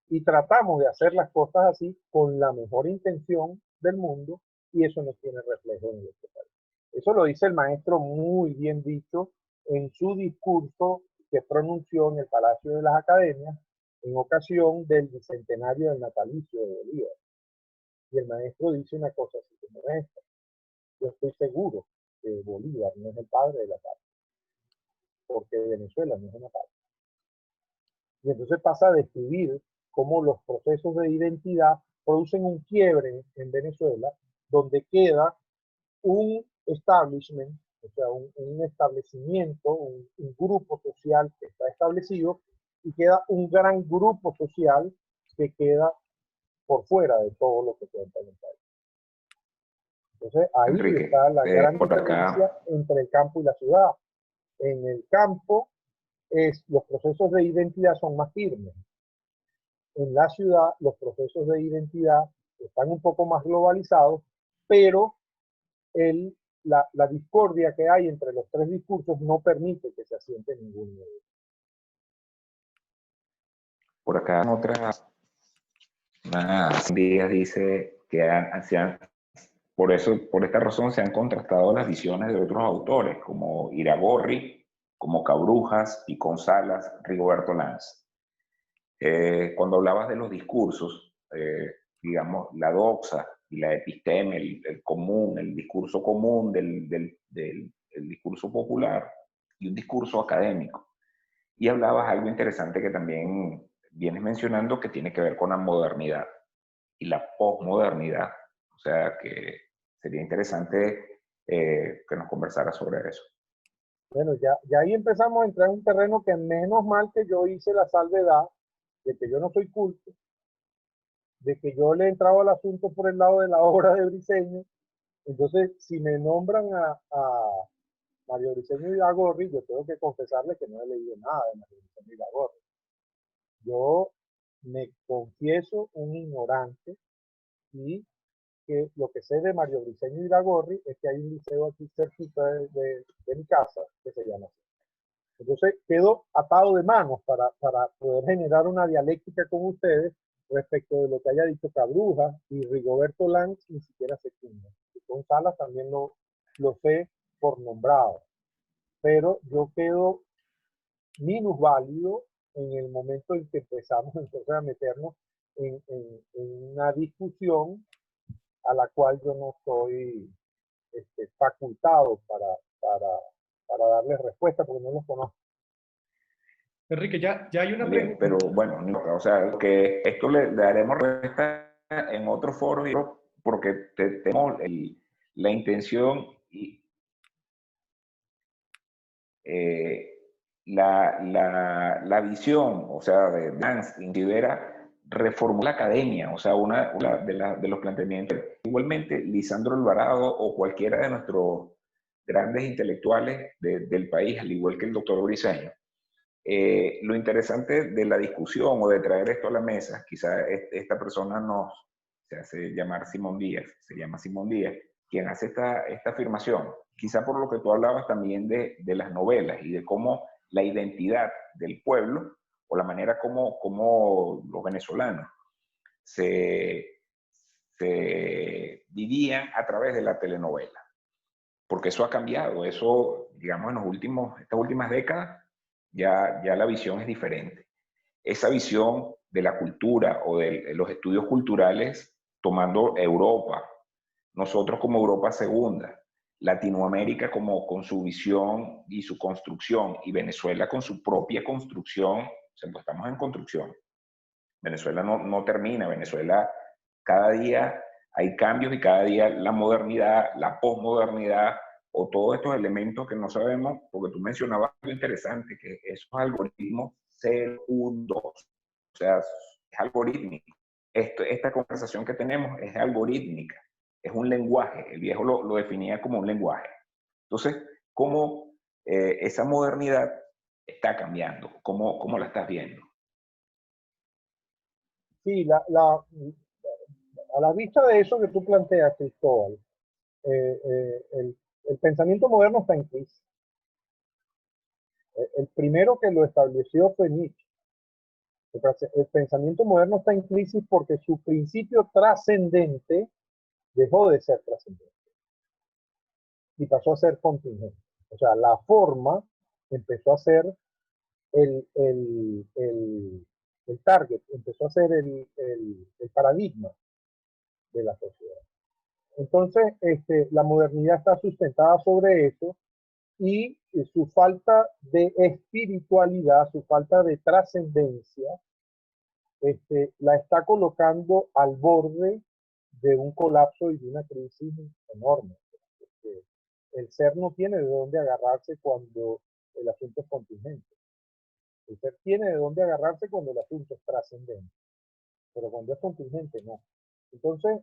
Y tratamos de hacer las cosas así con la mejor intención del mundo y eso no tiene reflejo en este país. Eso lo dice el maestro muy bien dicho en su discurso que pronunció en el Palacio de las Academias en ocasión del bicentenario del natalicio de Bolívar. Y el maestro dice una cosa así como esta: yo estoy seguro que Bolívar no es el padre de la patria, porque Venezuela no es una patria. Y entonces pasa a describir cómo los procesos de identidad producen un quiebre en Venezuela, donde queda un establishment, o sea, un establecimiento, un grupo social que está establecido, y queda un gran grupo social que queda por fuera de todo lo que cuenta en el país. Entonces ahí Enrique, está la gran por diferencia acá, entre el campo y la ciudad. En el campo los procesos de identidad son más firmes. En la ciudad los procesos de identidad están un poco más globalizados, pero la discordia que hay entre los tres discursos no permite que se asiente ninguno de ellos. por acá, unas días dice que por esta razón se han contrastado las visiones de otros autores, como Iragorri, como Cabrujas, Picón Salas, Rigoberto Lanz. Cuando hablabas de los discursos, digamos, la doxa y la episteme, el común, el discurso común el discurso popular y un discurso académico. Y hablabas algo interesante que también vienes mencionando que tiene que ver con la modernidad y la posmodernidad. O sea que sería interesante que nos conversara sobre eso. Bueno, ya ahí empezamos a entrar en un terreno que menos mal que yo hice la salvedad de que yo no soy culto, de que yo le he entrado al asunto por el lado de la obra de Briceño. Entonces, si me nombran a Mario Briceño Iragorri, yo tengo que confesarle que no he leído nada de Mario Briceño Iragorri. Yo me confieso un ignorante y que lo que sé de Mario Briceño Iragorri es que hay un liceo aquí cerquita de mi casa que se llama así. Entonces quedo atado de manos para poder generar una dialéctica con ustedes respecto de lo que haya dicho Cabruja y Rigoberto Lanz ni siquiera se cumple. Y con Salas también lo sé por nombrado, pero yo quedo minusválido en el momento en que empezamos entonces a meternos en una discusión a la cual yo no estoy facultado para darles respuesta porque no los conozco. Enrique, ya hay una Muy bien, pregunta. pero bueno, o sea, que esto le daremos respuesta en otro foro porque tenemos la intención y la visión, o sea, de Nance Rivera reformó la academia, o sea, una de los planteamientos. Igualmente, Lisandro Alvarado o cualquiera de nuestros grandes intelectuales del país, al igual que el doctor Briceño. Lo interesante de la discusión o de traer esto a la mesa, quizá esta persona se hace llamar Simón Díaz, se llama Simón Díaz, quien hace esta afirmación, quizá por lo que tú hablabas también de las novelas y de cómo la identidad del pueblo o la manera como los venezolanos se vivían a través de la telenovela. Porque eso ha cambiado, eso, digamos, estas últimas décadas, ya la visión es diferente. Esa visión de la cultura o de los estudios culturales, tomando Europa, nosotros como Europa segunda, Latinoamérica como con su visión y su construcción, y Venezuela con su propia construcción, o sea, pues estamos en construcción. Venezuela no termina, Venezuela cada día hay cambios y cada día la modernidad, la posmodernidad o todos estos elementos que no sabemos, porque tú mencionabas algo interesante, que esos algoritmos 0, 1, 2, o sea, es algorítmico. Esta conversación que tenemos es algorítmica, es un lenguaje, el viejo lo definía como un lenguaje. Entonces, ¿cómo esa modernidad está cambiando? ¿Cómo la estás viendo? Sí, a la vista de eso que tú planteas, Cristóbal, El pensamiento moderno está en crisis. El primero que lo estableció fue Nietzsche. El pensamiento moderno está en crisis porque su principio trascendente dejó de ser trascendente y pasó a ser contingente. O sea, la forma empezó a ser el target, empezó a ser el paradigma de la sociedad. Entonces, la modernidad está sustentada sobre eso y su falta de espiritualidad, su falta de trascendencia, la está colocando al borde de un colapso y de una crisis enorme. El ser no tiene de dónde agarrarse cuando el asunto es contingente. El ser tiene de dónde agarrarse cuando el asunto es trascendente, pero cuando es contingente no. Entonces,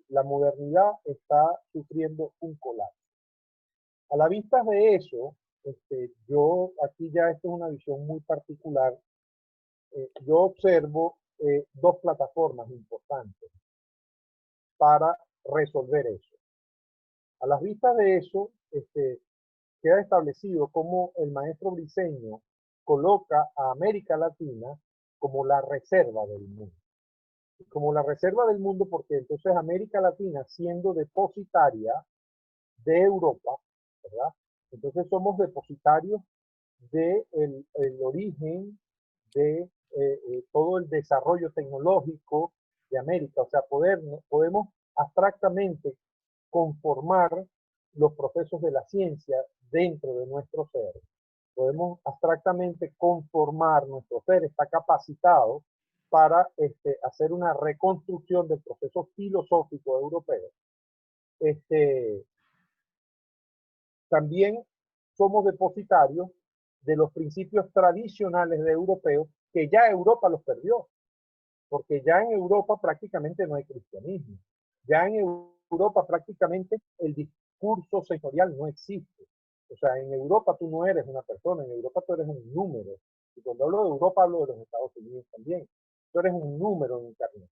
la modernidad está sufriendo un colapso. A la vista de eso, yo aquí ya esto es una visión muy particular, yo observo dos plataformas importantes para resolver eso. A las vistas de eso, queda establecido cómo el maestro Briceño coloca a América Latina como la reserva del mundo. Como la reserva del mundo porque entonces América Latina, siendo depositaria de Europa, ¿verdad? Entonces somos depositarios del origen de todo el desarrollo tecnológico de América. O sea, podemos abstractamente conformar los procesos de la ciencia dentro de nuestro ser. Podemos abstractamente conformar, nuestro ser está capacitado para hacer una reconstrucción del proceso filosófico europeo. También somos depositarios de los principios tradicionales de europeos que ya Europa los perdió, porque ya en Europa prácticamente no hay cristianismo. Ya en Europa prácticamente el discurso sectorial no existe. O sea, en Europa tú no eres una persona, en Europa tú eres un número. Y cuando hablo de Europa hablo de los Estados Unidos también. Tú eres un número en Internet.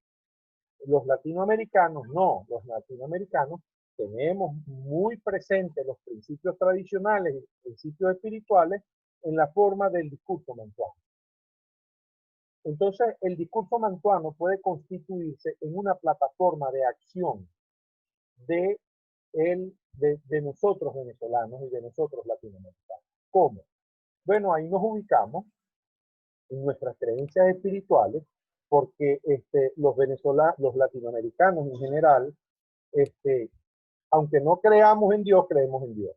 Los latinoamericanos no, los latinoamericanos tenemos muy presentes los principios tradicionales y principios espirituales en la forma del discurso mantuano. Entonces, el discurso mantuano puede constituirse en una plataforma de acción de nosotros venezolanos y de nosotros latinoamericanos. ¿Cómo? Bueno, ahí nos ubicamos en nuestras creencias espirituales, porque los latinoamericanos en general, aunque no creamos en Dios, creemos en Dios.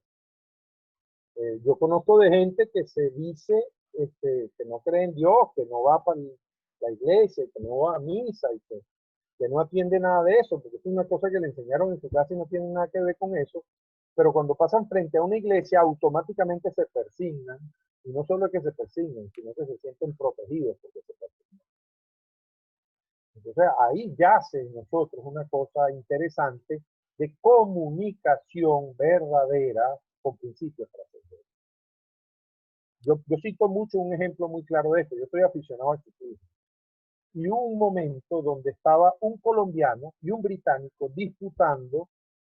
Yo conozco de gente que se dice que no cree en Dios, que no va para la iglesia, que no va a misa y que no atiende nada de eso, porque es una cosa que le enseñaron en su clase y no tiene nada que ver con eso. Pero cuando pasan frente a una iglesia, automáticamente se persignan, y no solo es que se persignen, sino que se sienten protegidos porque se persignan. Entonces ahí yace en nosotros una cosa interesante de comunicación verdadera con principios trascendentes. Yo cito mucho un ejemplo muy claro de esto. Yo soy aficionado al ciclismo. Y hubo un momento donde estaba un colombiano y un británico disputando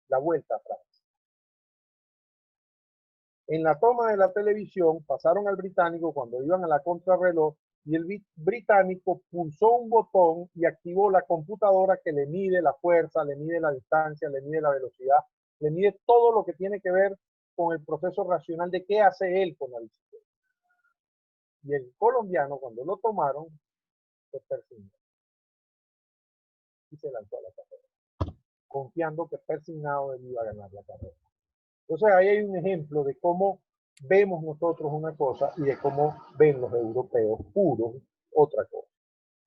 la Vuelta a Francia. En la toma de la televisión pasaron al británico cuando iban a la contrarreloj y el británico pulsó un botón y activó la computadora que le mide la fuerza, le mide la distancia, le mide la velocidad, le mide todo lo que tiene que ver con el proceso racional de qué hace él con la bicicleta. Y el colombiano, cuando lo tomaron, se persignó y se lanzó a la carrera, confiando que persignado él iba a ganar la carrera. Entonces ahí hay un ejemplo de cómo vemos nosotros una cosa y de cómo ven los europeos puros otra cosa.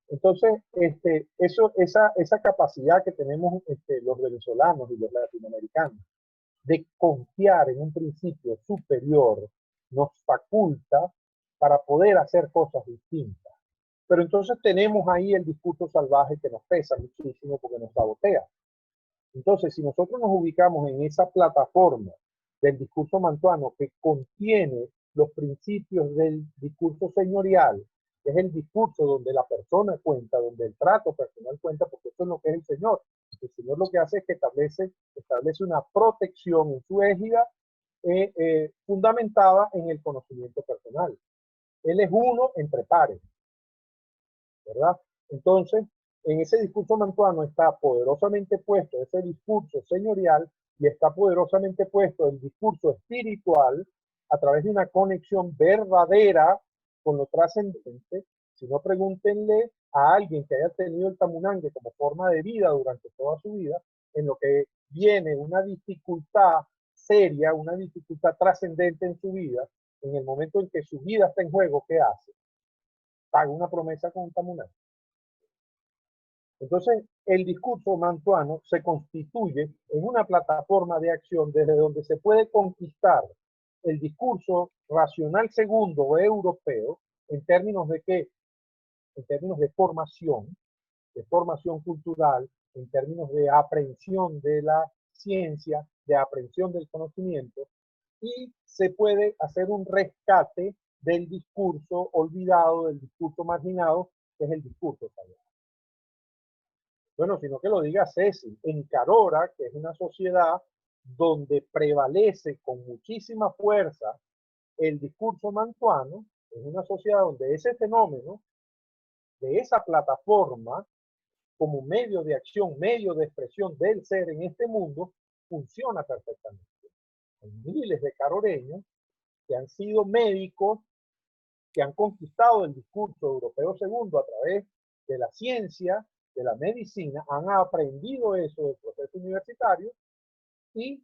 Entonces, esa capacidad que tenemos los venezolanos y los latinoamericanos de confiar en un principio superior nos faculta para poder hacer cosas distintas. Pero entonces tenemos ahí el discurso salvaje que nos pesa muchísimo porque nos sabotea. Entonces, si nosotros nos ubicamos en esa plataforma del discurso mantuano que contiene los principios del discurso señorial, que es el discurso donde la persona cuenta, donde el trato personal cuenta, porque eso es lo que es el Señor. El Señor lo que hace es que establece una protección en su égida fundamentada en el conocimiento personal. Él es uno entre pares, ¿verdad? Entonces, en ese discurso mantuano está poderosamente puesto ese discurso señorial y está poderosamente puesto el discurso espiritual a través de una conexión verdadera con lo trascendente. Si no, pregúntenle a alguien que haya tenido el tamunangue como forma de vida durante toda su vida, en lo que viene una dificultad seria, una dificultad trascendente en su vida, en el momento en que su vida está en juego, ¿qué hace? Paga una promesa con un tamunangue. Entonces, el discurso mantuano se constituye en una plataforma de acción desde donde se puede conquistar el discurso racional segundo europeo en términos de qué? En términos de formación cultural, en términos de aprehensión de la ciencia, de aprehensión del conocimiento, y se puede hacer un rescate del discurso olvidado, del discurso marginado, que es el discurso sagrado. Bueno, sino que lo diga Ceci, en Carora, que es una sociedad donde prevalece con muchísima fuerza el discurso mantuano, es una sociedad donde ese fenómeno de esa plataforma como medio de acción, medio de expresión del ser en este mundo, funciona perfectamente. Hay miles de caroreños que han sido médicos, que han conquistado el discurso europeo segundo a través de la ciencia, de la medicina, han aprendido eso del proceso universitario y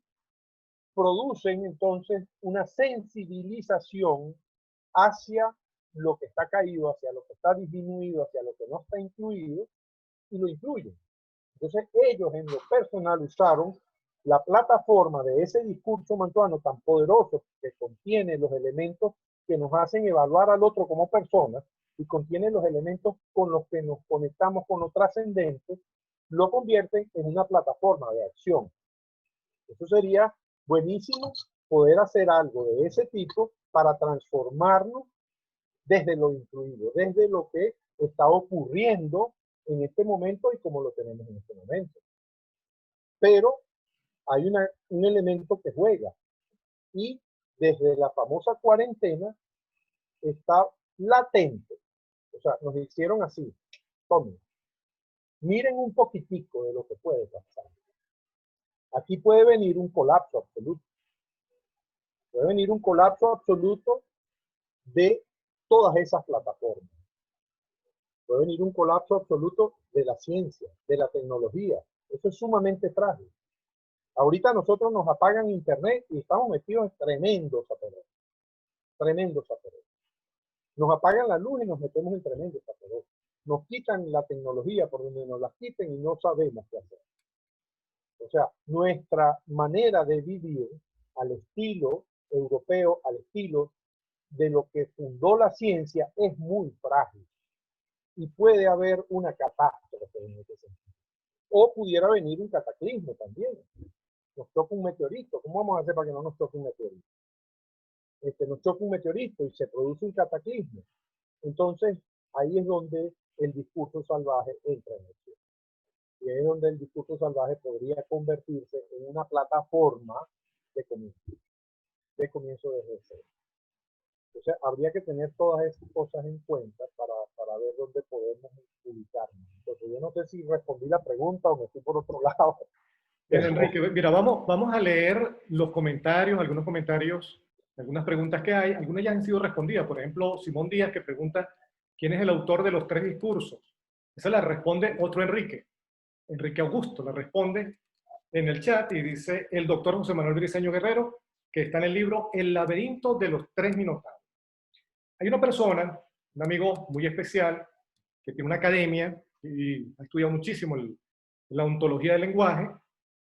producen entonces una sensibilización hacia lo que está caído, hacia lo que está disminuido, hacia lo que no está incluido, y lo incluyen. Entonces ellos en lo personal usaron la plataforma de ese discurso mantuano tan poderoso que contiene los elementos que nos hacen evaluar al otro como persona y contiene los elementos con los que nos conectamos con lo trascendente, lo convierten en una plataforma de acción. Eso sería buenísimo poder hacer algo de ese tipo para transformarnos desde lo incluido, desde lo que está ocurriendo en este momento y como lo tenemos en este momento. Pero hay un elemento que juega y desde la famosa cuarentena está latente. O sea, nos hicieron así. Tomen, miren un poquitico de lo que puede pasar. Aquí puede venir un colapso absoluto. Puede venir un colapso absoluto de todas esas plataformas. Puede venir un colapso absoluto de la ciencia, de la tecnología. Eso es sumamente frágil. Ahorita nosotros nos apagan internet y estamos metidos en tremendos aperos. Tremendos aperos. Nos apagan la luz y nos metemos en tremendos aperos. Nos quitan la tecnología por donde nos la quiten y no sabemos qué hacer. O sea, nuestra manera de vivir al estilo europeo, al estilo de lo que fundó la ciencia, es muy frágil. Y puede haber una catástrofe en ese sentido. O pudiera venir un cataclismo también. Nos toca un meteorito. ¿Cómo vamos a hacer para que no nos toque un meteorito? Nos toca un meteorito y se produce un cataclismo. Entonces, ahí es donde el discurso salvaje entra en acción. Y ahí es donde el discurso salvaje podría convertirse en una plataforma de comienzo desde cero. Entonces, habría que tener todas esas cosas en cuenta para ver dónde podemos ubicarnos. Entonces, yo no sé si respondí la pregunta o me fui por otro lado. Bien, Enrique, mira, vamos a leer los comentarios, algunos comentarios, algunas preguntas que hay. Algunas ya han sido respondidas. Por ejemplo, Simón Díaz, que pregunta quién es el autor de los 3 discursos. Esa la responde otro Enrique. Enrique Augusto la responde en el chat y dice el doctor José Manuel Briceño Guerrero, que está en el libro El laberinto de los 3 minotauros. Hay una persona, un amigo muy especial, que tiene una academia y ha estudiado muchísimo la ontología del lenguaje,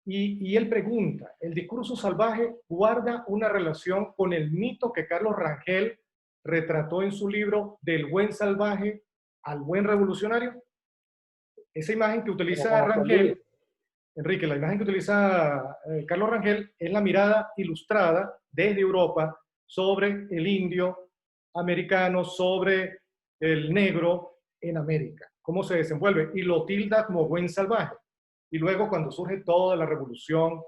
y él pregunta, ¿el discurso salvaje guarda una relación con el mito que Carlos Rangel retrató en su libro Del buen salvaje al buen revolucionario? Esa imagen que utiliza Rangel, Enrique, la imagen que utiliza Carlos Rangel es la mirada ilustrada desde Europa sobre el indio americano, sobre el negro en América. ¿Cómo se desenvuelve? Y lo tilda como buen salvaje. Y luego cuando surge toda la revolución,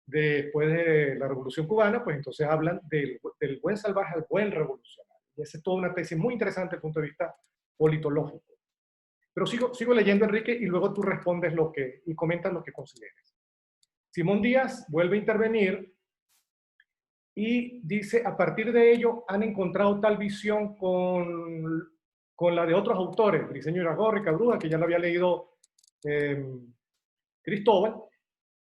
después de la Revolución Cubana, pues entonces hablan del buen salvaje al buen revolucionario. Y esa es toda una tesis muy interesante desde el punto de vista politológico. Pero sigo leyendo, Enrique, y luego tú respondes y comentas lo que consideres. Simón Díaz vuelve a intervenir y dice, a partir de ello han encontrado tal visión con la de otros autores, Briceño Iragorri, Cabruja, que ya lo había leído Cristóbal.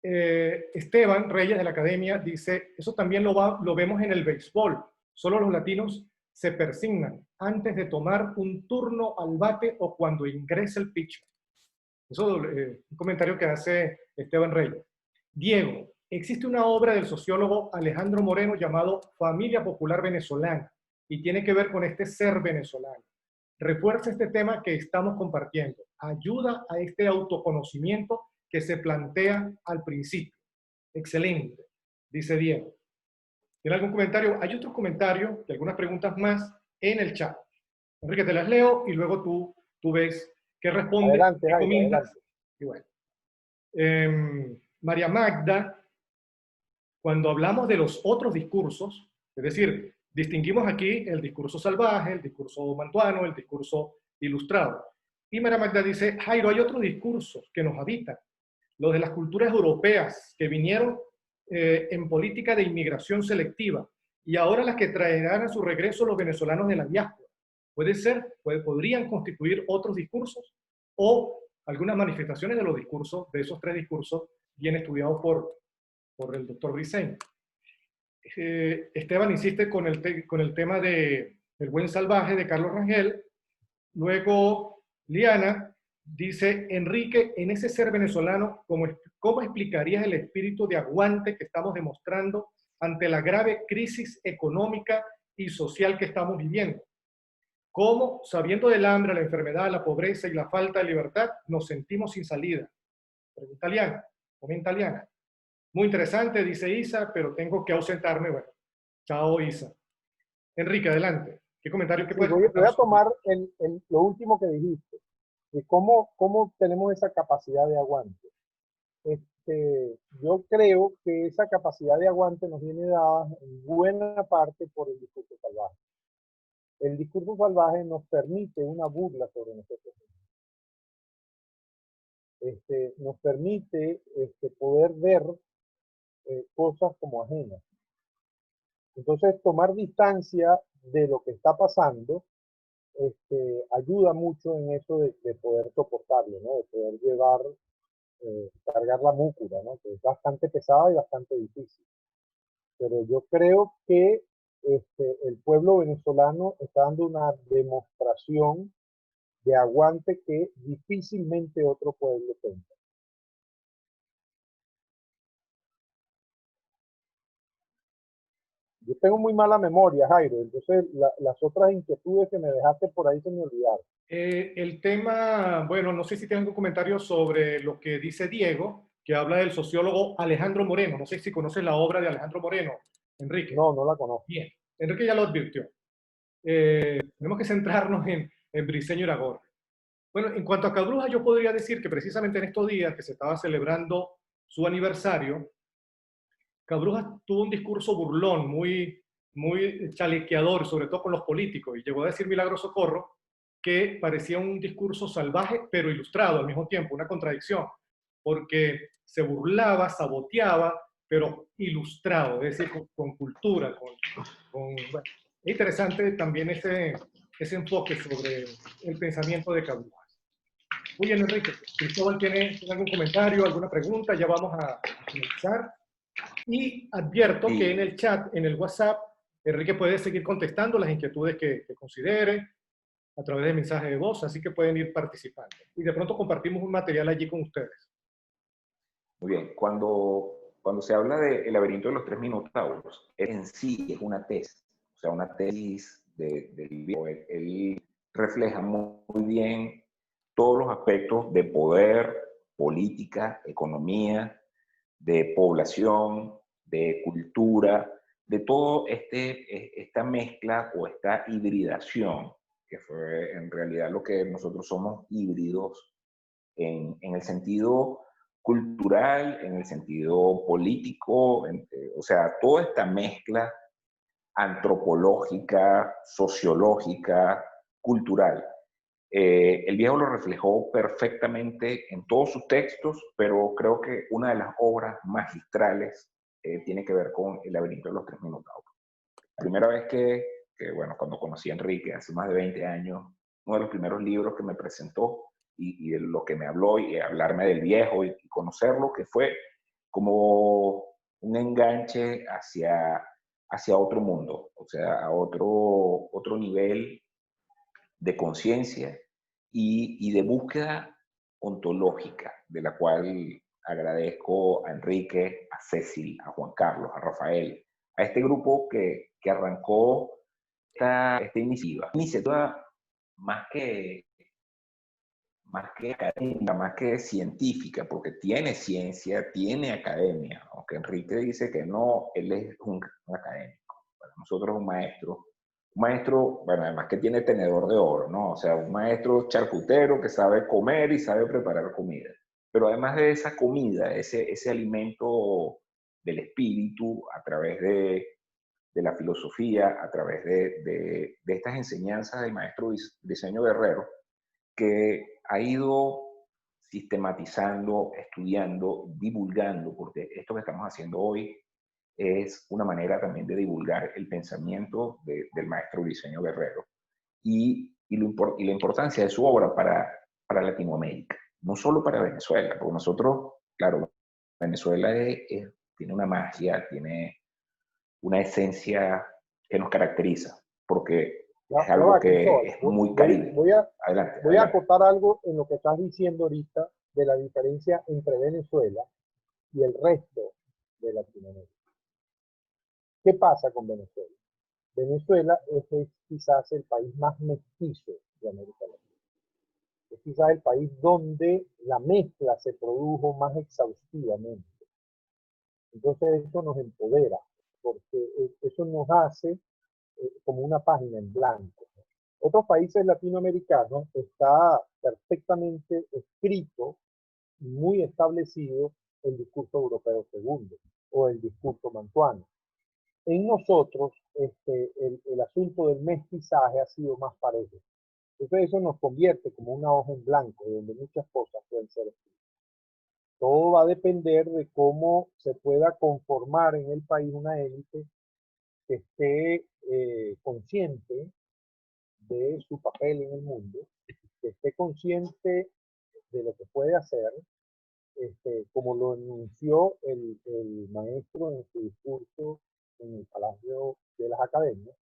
Esteban Reyes de la Academia dice, eso también lo vemos en el béisbol, solo los latinos se persignan antes de tomar un turno al bate o cuando ingresa el pitcher. Eso es un comentario que hace Esteban Reyes. Diego, existe una obra del sociólogo Alejandro Moreno llamado Familia Popular Venezolana y tiene que ver con este ser venezolano. Refuerza este tema que estamos compartiendo. Ayuda a este autoconocimiento que se plantea al principio. Excelente, dice Diego. ¿Tiene algún comentario? Hay otros comentarios y algunas preguntas más en el chat. Enrique, te las leo y luego tú ves qué responde. Adelante, Jairo, adelante. Y bueno. María Magda, cuando hablamos de los otros discursos, es decir, distinguimos aquí el discurso salvaje, el discurso mantuano, el discurso ilustrado. Y María Magda dice, Jairo, hay otros discursos que nos habitan, los de las culturas europeas que vinieron en política de inmigración selectiva y ahora las que traerán a su regreso los venezolanos de la diáspora. Puede ser, podrían constituir otros discursos o algunas manifestaciones de los discursos, de esos tres discursos bien estudiados por el doctor Briceño. Esteban insiste con el tema del buen salvaje de Carlos Rangel. Luego Liana dice, Enrique, en ese ser venezolano, ¿cómo explicarías el espíritu de aguante que estamos demostrando ante la grave crisis económica y social que estamos viviendo? ¿Cómo, sabiendo del hambre, la enfermedad, la pobreza y la falta de libertad, nos sentimos sin salida? Pregunta Liana, comenta Liana. Muy interesante, dice Isa, pero tengo que ausentarme. Bueno, chao Isa. Enrique, adelante. ¿Qué comentario que puedes voy a tomar lo último que dijiste, de cómo tenemos esa capacidad de aguante. Yo creo que esa capacidad de aguante nos viene dada en buena parte por el discurso salvaje. El discurso salvaje nos permite una burla sobre nosotros mismos. Nos permite poder ver cosas como ajenas. Entonces, tomar distancia de lo que está pasando ayuda mucho en eso de poder soportarlo, ¿no? De poder cargar la múcula, ¿no? Que es bastante pesada y bastante difícil. Pero yo creo que el pueblo venezolano está dando una demostración de aguante que difícilmente otro pueblo tenga. Yo tengo muy mala memoria, Jairo, entonces las otras inquietudes que me dejaste por ahí se me olvidaron. El tema, bueno, no sé si tienes algún comentario sobre lo que dice Diego, que habla del sociólogo Alejandro Moreno. No sé si conoces la obra de Alejandro Moreno, Enrique. No, no la conozco. Bien, Enrique ya lo advirtió. Tenemos que centrarnos en Briceño Iragorri. Bueno, en cuanto a Cabruja, yo podría decir que precisamente en estos días que se estaba celebrando su aniversario, Cabruja tuvo un discurso burlón, muy chalequeador, sobre todo con los políticos, y llegó a decir Milagro Socorro que parecía un discurso salvaje, pero ilustrado al mismo tiempo, una contradicción, porque se burlaba, saboteaba, pero ilustrado, es decir, con cultura. Bueno, es interesante también ese enfoque sobre el pensamiento de Cabruja. Muy bien, Enrique. Cristóbal, ¿tiene algún comentario, alguna pregunta? Ya vamos a finalizar. Y advierto que en el chat, en el WhatsApp, Enrique puede seguir contestando las inquietudes que considere a través de mensaje de voz, así que pueden ir participando. Y de pronto compartimos un material allí con ustedes. Muy bien. Cuando se habla del laberinto de los 3 minotauros, en sí es una tesis, o sea, una tesis del libro. Él refleja muy bien todos los aspectos de poder, política, economía, de población, de cultura, de todo esta mezcla o esta hibridación, que fue en realidad lo que nosotros somos híbridos en el sentido cultural, en el sentido político, o sea, toda esta mezcla antropológica, sociológica, cultural. El viejo lo reflejó perfectamente en todos sus textos, pero creo que una de las obras magistrales tiene que ver con El laberinto de los tres minotauros. La primera vez bueno, cuando conocí a Enrique, hace más de 20 años, uno de los primeros libros que me presentó y de lo que me habló y hablarme del viejo y conocerlo, que fue como un enganche hacia otro mundo, o sea, a otro nivel de conciencia y de búsqueda ontológica, de la cual agradezco a Enrique, a Cecil, a Juan Carlos, a Rafael, a este grupo que arrancó esta iniciativa más que académica, más que científica, porque tiene ciencia, tiene academia, aunque Enrique dice que no, él es un académico. Para nosotros un maestro, bueno, además que tiene tenedor de oro, ¿no? O sea, un maestro charcutero que sabe comer y sabe preparar comida. Pero además de esa comida, ese alimento del espíritu, a través de la filosofía, a través de estas enseñanzas del maestro Briceño Guerrero, que ha ido sistematizando, estudiando, divulgando, porque esto que estamos haciendo hoy es una manera también de divulgar el pensamiento del maestro Briceño Guerrero y la importancia de su obra para Latinoamérica, no solo para Venezuela, porque nosotros, claro, Venezuela tiene una magia, tiene una esencia que nos caracteriza, porque es algo que es muy caribe. Adelante. Voy a acotar algo en lo que estás diciendo ahorita de la diferencia entre Venezuela y el resto de Latinoamérica. ¿Qué pasa con Venezuela? Venezuela es quizás el país más mestizo de América Latina. Es quizás el país donde la mezcla se produjo más exhaustivamente. Entonces eso nos empodera, porque eso nos hace como una página en blanco. Otros países latinoamericanos está perfectamente escrito, muy establecido el discurso europeo segundo o el discurso mantuano. En nosotros el asunto del mestizaje ha sido más parejo. Entonces eso nos convierte como una hoja en blanco, donde muchas cosas pueden ser escritas. Todo va a depender de cómo se pueda conformar en el país una élite que esté consciente de su papel en el mundo, que esté consciente de lo que puede hacer, como lo anunció el maestro en su discurso en el Palacio de las Academias,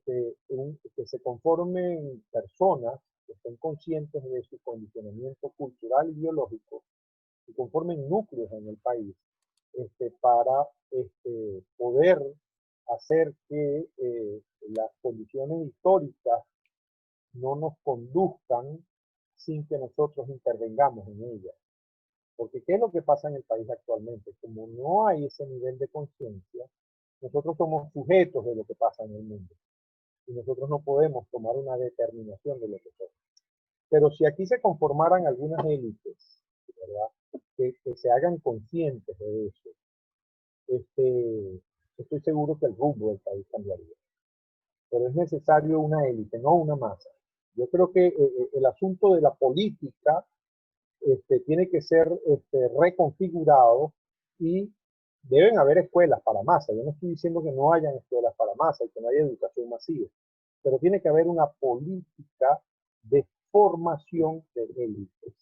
que se conformen personas que estén conscientes de su condicionamiento cultural y biológico, que conformen núcleos en el país para poder hacer que las condiciones históricas no nos conduzcan sin que nosotros intervengamos en ellas. Porque ¿qué es lo que pasa en el país actualmente? Como no hay ese nivel de conciencia, nosotros somos sujetos de lo que pasa en el mundo. Y nosotros no podemos tomar una determinación de lo que somos. Pero si aquí se conformaran algunas élites, ¿verdad? Que se hagan conscientes de eso, estoy seguro que el rumbo del país cambiaría. Pero es necesario una élite, no una masa. Yo creo que el asunto de la política tiene que ser reconfigurado y deben haber escuelas para masa. Yo no estoy diciendo que no hayan escuelas para masa y que no haya educación masiva, pero tiene que haber una política de formación de élites,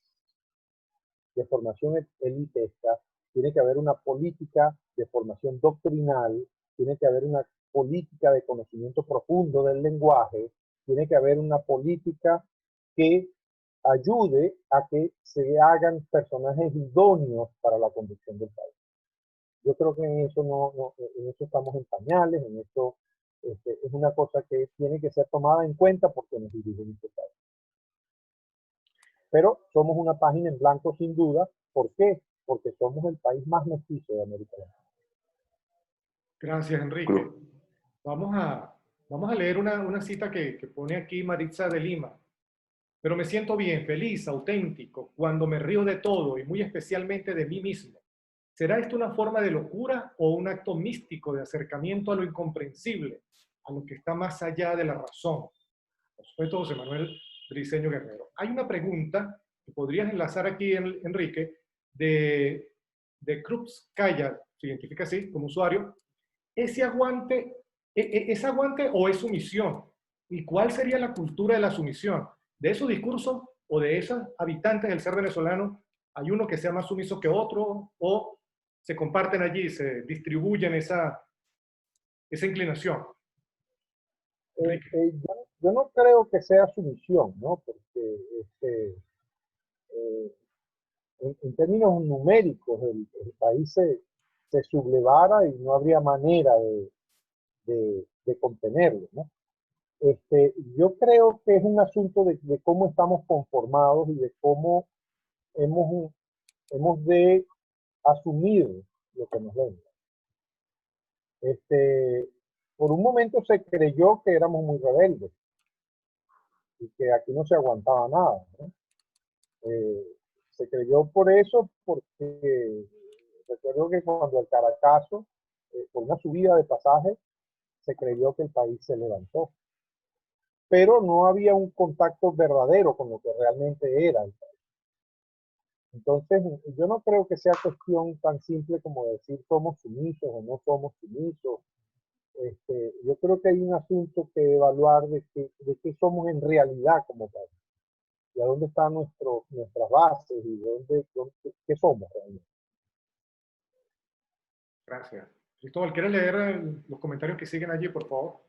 de formación elitesca, tiene que haber una política de formación doctrinal, tiene que haber una política de conocimiento profundo del lenguaje, tiene que haber una política que ayude a que se hagan personajes idóneos para la conducción del país. Yo creo que en eso en eso estamos en pañales, en eso es una cosa que tiene que ser tomada en cuenta porque nos dirigen este país. Pero somos una página en blanco sin duda. ¿Por qué? Porque somos el país más mestizo de América Latina. Gracias, Enrique. Vamos a leer una cita que pone aquí Maritza de Lima. pero me siento bien, feliz, auténtico, cuando me río de todo y muy especialmente de mí mismo. ¿Será esto una forma de locura o un acto místico de acercamiento a lo incomprensible, a lo que está más allá de la razón? Por supuesto, José Manuel Briceño Guerrero. Hay una pregunta que podrías enlazar aquí, Enrique, de Krupskaya, se identifica así como usuario. ¿Ese aguante, ¿es aguante o es sumisión? ¿Y cuál sería la cultura de la sumisión? ¿De esos discursos o de esos habitantes del ser venezolano hay uno que sea más sumiso que otro o se comparten allí, se distribuyen esa inclinación? Yo no creo que sea sumisión, ¿no? Porque en términos numéricos el país se sublevara y no habría manera de contenerlo, ¿no? Yo creo que es un asunto de cómo estamos conformados y de cómo hemos, hemos de asumir lo que nos venga. Por un momento se creyó que éramos muy rebeldes y que aquí no se aguantaba nada, ¿no? Se creyó por eso, porque recuerdo que cuando el Caracazo, por una subida de pasaje, se creyó que el país se levantó. Pero no había un contacto verdadero con lo que realmente era el país. Entonces, yo no creo que sea cuestión tan simple como decir somos sumisos o no somos sumisos. Yo creo que hay un asunto que evaluar de qué somos en realidad como país, y a dónde están nuestras bases y qué somos realmente. Gracias. Cristóbal, ¿quieres leer los comentarios que siguen allí, por favor?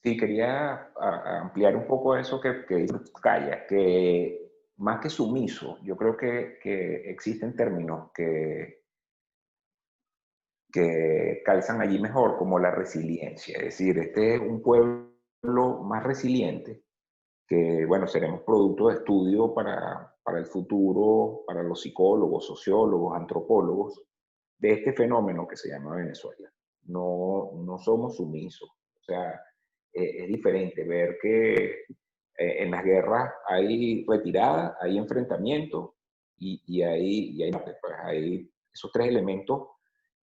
Sí, quería ampliar un poco eso que dice Calla, que más que sumiso, yo creo que existen términos que calzan allí mejor, como la resiliencia. Es decir, este es un pueblo más resiliente, que, bueno, seremos producto de estudio para el futuro, para los psicólogos, sociólogos, antropólogos, de este fenómeno que se llama Venezuela. No somos sumisos. O sea, es diferente ver que en las guerras hay retirada, hay enfrentamiento y hay esos tres elementos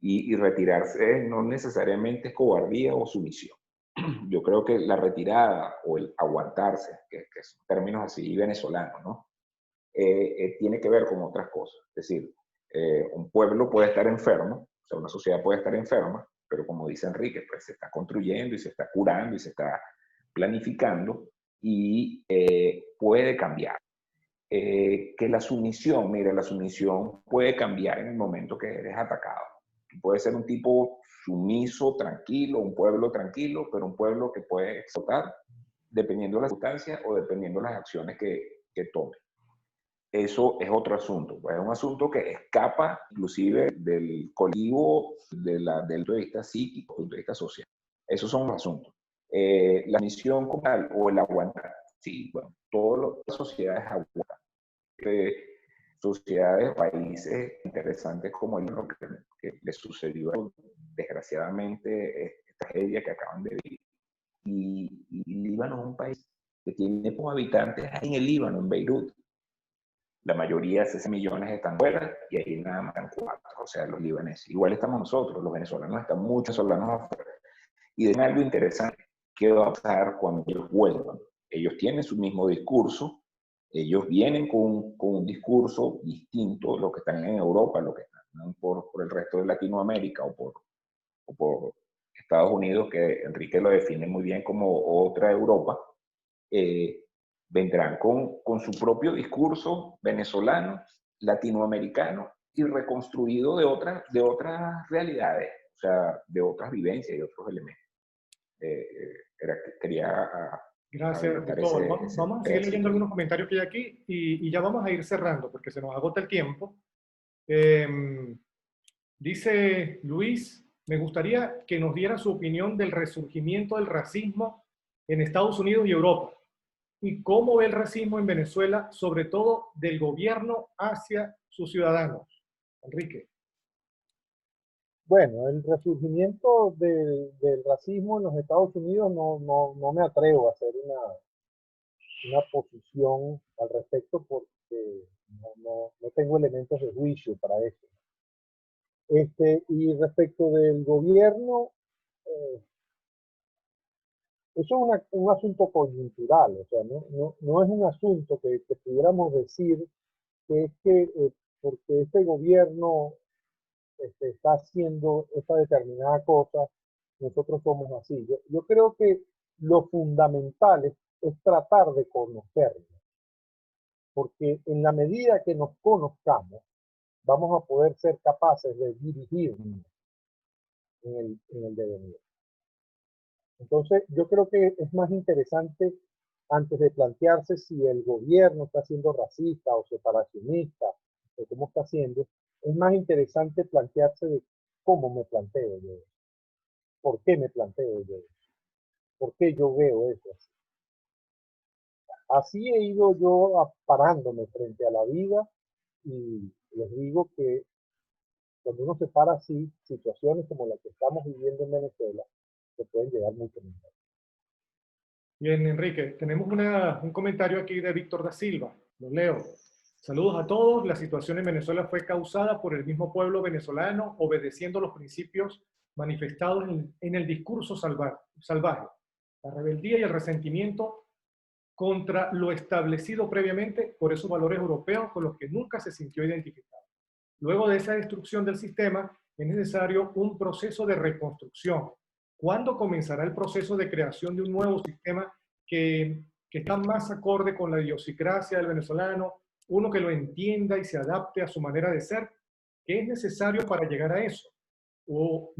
y retirarse no necesariamente es cobardía o sumisión. Yo creo que la retirada o el aguantarse, que son términos así venezolanos, ¿no? Tiene que ver con otras cosas. Es decir, un pueblo puede estar enfermo, o sea, una sociedad puede estar enferma, pero como dice Enrique, pues se está construyendo y se está curando y se está planificando y puede cambiar. Que la sumisión, mira, la sumisión puede cambiar en el momento que eres atacado. Puede ser un tipo sumiso, tranquilo, un pueblo tranquilo, pero un pueblo que puede explotar dependiendo de las circunstancias o dependiendo de las acciones que tome. Eso es otro asunto, es un asunto que escapa inclusive del colectivo del punto de vista psíquico, del punto de vista social. Esos son los asuntos. La misión como tal o el aguantar, sí, bueno, todas las sociedades aguantan. Sociedades, países interesantes como el que le sucedió desgraciadamente esta tragedia que acaban de vivir. Y Líbano es un país que tiene pocos habitantes en el Líbano, en Beirut. La mayoría de 6 millones están fuera y ahí nada más están 4, o sea, los libaneses. Igual estamos nosotros, los venezolanos están muchos venezolanos afuera. Y de algo interesante, ¿qué va a pasar cuando ellos vuelvan? Ellos tienen su mismo discurso, ellos vienen con un discurso distinto, los que están en Europa, los que están por el resto de Latinoamérica o por Estados Unidos, que Enrique lo define muy bien como otra Europa. Vendrán con su propio discurso venezolano, latinoamericano y reconstruido de otras realidades, o sea, de otras vivencias y otros elementos. Quería Gracias, habilitar Cristóbal. ese Vamos a seguir leyendo algunos comentarios que hay aquí y ya vamos a ir cerrando porque se nos agota el tiempo. Dice Luis, me gustaría que nos diera su opinión del resurgimiento del racismo en Estados Unidos y Europa y cómo ve el racismo en Venezuela, sobre todo del gobierno hacia sus ciudadanos. Enrique. Bueno, el resurgimiento del racismo en los Estados Unidos no me atrevo a hacer una posición al respecto porque no tengo elementos de juicio para eso. Y respecto del gobierno, eso es un asunto coyuntural, o sea, no es un asunto que pudiéramos decir que es que porque este gobierno está haciendo esta determinada cosa, nosotros somos así. Yo creo que lo fundamental es tratar de conocernos, porque en la medida que nos conozcamos, vamos a poder ser capaces de dirigirnos en el devenir. Entonces, yo creo que es más interesante, antes de plantearse si el gobierno está siendo racista o separacionista, o cómo está haciendo, es más interesante plantearse de cómo me planteo yo eso, por qué me planteo yo eso, por qué yo veo eso así. Así he ido yo parándome frente a la vida y les digo que cuando uno se para así, situaciones como la que estamos viviendo en Venezuela, se pueden llegar mucho mejor. Bien, Enrique, tenemos un comentario aquí de Víctor da Silva. Lo leo. Saludos a todos. La situación en Venezuela fue causada por el mismo pueblo venezolano obedeciendo los principios manifestados en el discurso salvaje, la rebeldía y el resentimiento contra lo establecido previamente por esos valores europeos con los que nunca se sintió identificado. Luego de esa destrucción del sistema, es necesario un proceso de reconstrucción. ¿Cuándo comenzará el proceso de creación de un nuevo sistema que está más acorde con la idiosincrasia del venezolano, uno que lo entienda y se adapte a su manera de ser? ¿Qué es necesario para llegar a eso? ¿O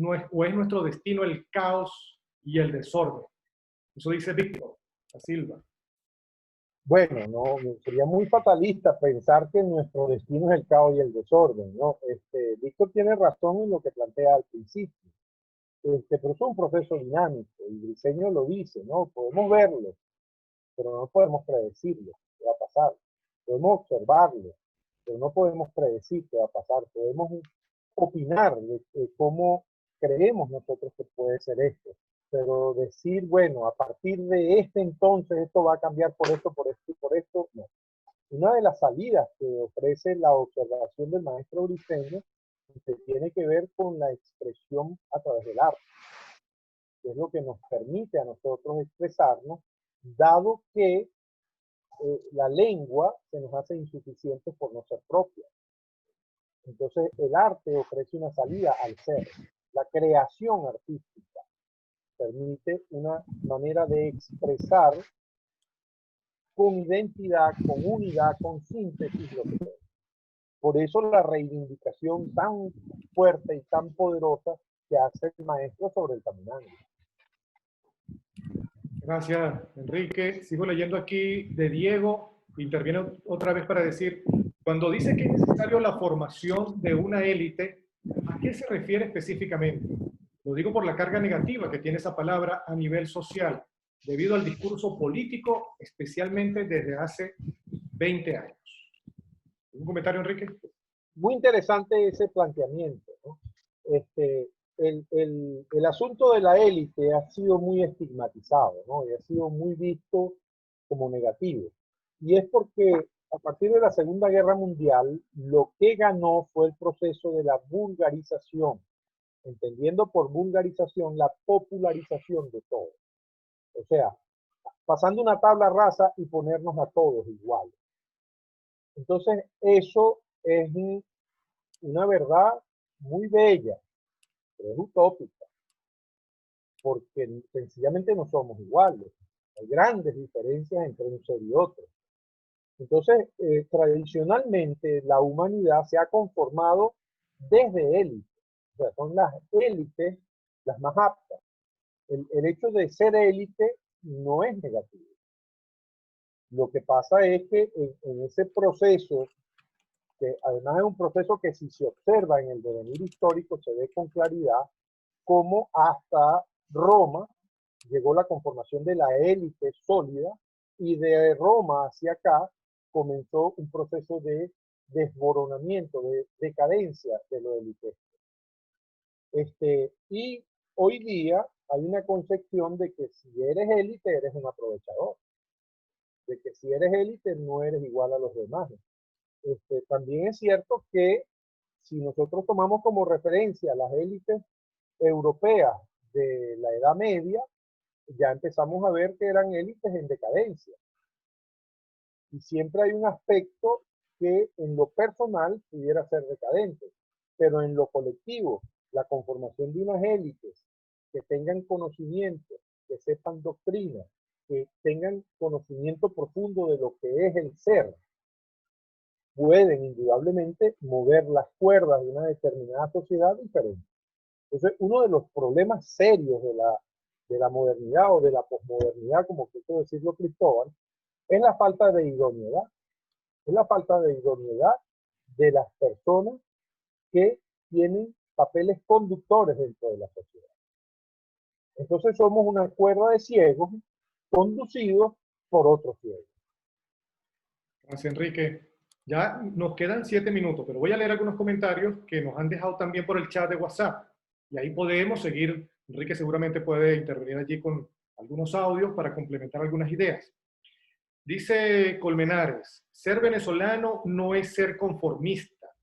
es nuestro destino el caos y el desorden? Eso dice Víctor da Silva. Bueno, no, sería muy fatalista pensar que nuestro destino es el caos y el desorden, ¿no? Víctor tiene razón en lo que plantea al principio, pero es un proceso dinámico, y Briceño lo dice, ¿no? Podemos verlo, pero no podemos predecirlo, qué va a pasar. Podemos observarlo, pero no podemos predecir qué va a pasar. Podemos opinar de cómo creemos nosotros que puede ser esto, pero decir, bueno, a partir de este entonces esto va a cambiar por esto, por esto y por esto, no. Una de las salidas que ofrece la observación del maestro Briceño tiene que ver con la expresión a través del arte, que es lo que nos permite a nosotros expresarnos, dado que la lengua se nos hace insuficiente por no ser propia. Entonces, el arte ofrece una salida al ser. La creación artística permite una manera de expresar con identidad, con unidad, con síntesis lo que es. Por eso la reivindicación tan fuerte y tan poderosa que hace el maestro sobre el caminante. Gracias, Enrique. Sigo leyendo aquí de Diego. Interviene otra vez para decir, cuando dice que es necesario la formación de una élite, ¿a qué se refiere específicamente? Lo digo por la carga negativa que tiene esa palabra a nivel social, debido al discurso político, especialmente desde hace 20 años. ¿Un comentario, Enrique? Muy interesante ese planteamiento, ¿no? El asunto de la élite ha sido muy estigmatizado, ¿no? Y ha sido muy visto como negativo. Y es porque a partir de la Segunda Guerra Mundial, lo que ganó fue el proceso de la vulgarización, entendiendo por vulgarización la popularización de todo. O sea, pasando una tabla rasa y ponernos a todos iguales. Entonces, eso es una verdad muy bella, pero es utópica, porque sencillamente no somos iguales. Hay grandes diferencias entre un ser y otro. Entonces, tradicionalmente la humanidad se ha conformado desde élites. O sea, son las élites las más aptas. El hecho de ser élite no es negativo. Lo que pasa es que en ese proceso, que además es un proceso que si se observa en el devenir histórico se ve con claridad cómo hasta Roma llegó la conformación de la élite sólida y de Roma hacia acá comenzó un proceso de desboronamiento, de decadencia de lo élite. Y hoy día hay una concepción de que si eres élite eres un aprovechador. de que si eres élite no eres igual a los demás. También es cierto que si nosotros tomamos como referencia las élites europeas de la Edad Media, ya empezamos a ver que eran élites en decadencia. Y siempre hay un aspecto que en lo personal pudiera ser decadente, pero en lo colectivo, la conformación de unas élites que tengan conocimiento, que sepan doctrina, que tengan conocimiento profundo de lo que es el ser, pueden indudablemente mover las cuerdas de una determinada sociedad diferente. Entonces, uno de los problemas serios de la modernidad o de la posmodernidad, como quiso decirlo Cristóbal, es la falta de idoneidad. Es la falta de idoneidad de las personas que tienen papeles conductores dentro de la sociedad. Entonces somos una cuerda de ciegos conducidos por otros ciegos. Gracias, Enrique. Ya nos quedan 7 minutos, pero voy a leer algunos comentarios que nos han dejado también por el chat de WhatsApp. Y ahí podemos seguir. Enrique seguramente puede intervenir allí con algunos audios para complementar algunas ideas. Dice Colmenares, ser venezolano no es ser conformista,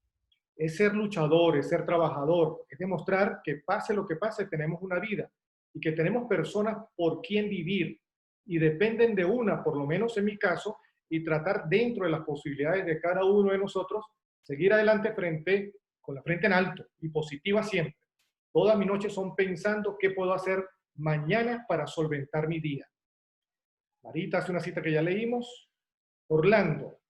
es ser luchador, es ser trabajador, es demostrar que pase lo que pase, tenemos una vida y que tenemos personas por quien vivir y dependen de una, por lo menos en mi caso, y tratar dentro de las posibilidades de cada uno de nosotros, seguir adelante con la frente en alto y positiva siempre. Todas mis noches son pensando qué puedo hacer mañana para solventar mi día. Marita hace una cita que ya leímos. Orlando,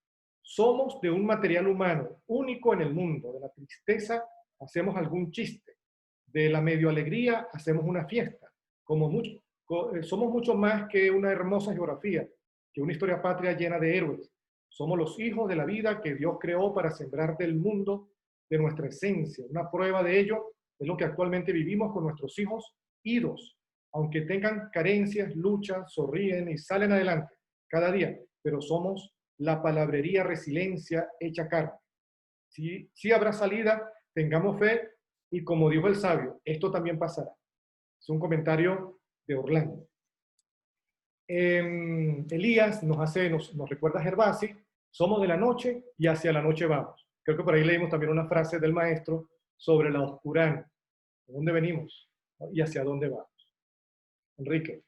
somos de un material humano único en el mundo. De la tristeza hacemos algún chiste. De la medio alegría hacemos una fiesta. Somos mucho más que una hermosa geografía, que una historia patria llena de héroes. Somos los hijos de la vida que Dios creó para sembrar del mundo de nuestra esencia. Una prueba de ello es lo que actualmente vivimos con nuestros hijos idos, aunque tengan carencias, luchan, sonríen y salen adelante cada día, pero somos la palabrería resiliencia hecha carne. Sí habrá salida, tengamos fe, y como dijo el sabio, esto también pasará. Es un comentario de Orlando. Elías nos recuerda a Gervasi, somos de la noche y hacia la noche vamos. Creo que por ahí leímos también una frase del maestro sobre la oscurana. ¿De dónde venimos y hacia dónde vamos? Enrique.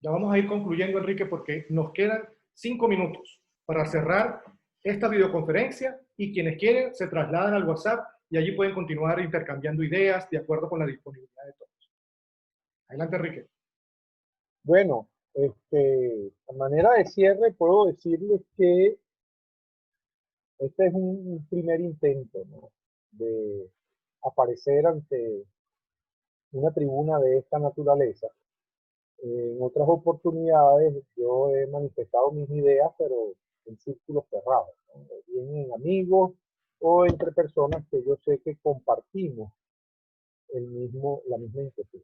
Ya vamos a ir concluyendo, Enrique, porque nos quedan 5 minutos para cerrar esta videoconferencia y quienes quieren se trasladan al WhatsApp y allí pueden continuar intercambiando ideas de acuerdo con la disponibilidad de todos. Adelante, Enrique. Bueno, a manera de cierre puedo decirles que este es un primer intento, ¿no?, de aparecer ante una tribuna de esta naturaleza. En otras oportunidades yo he manifestado mis ideas, pero en círculos cerrados, ¿no?, bien en amigos o entre personas que yo sé que compartimos la misma inquietud.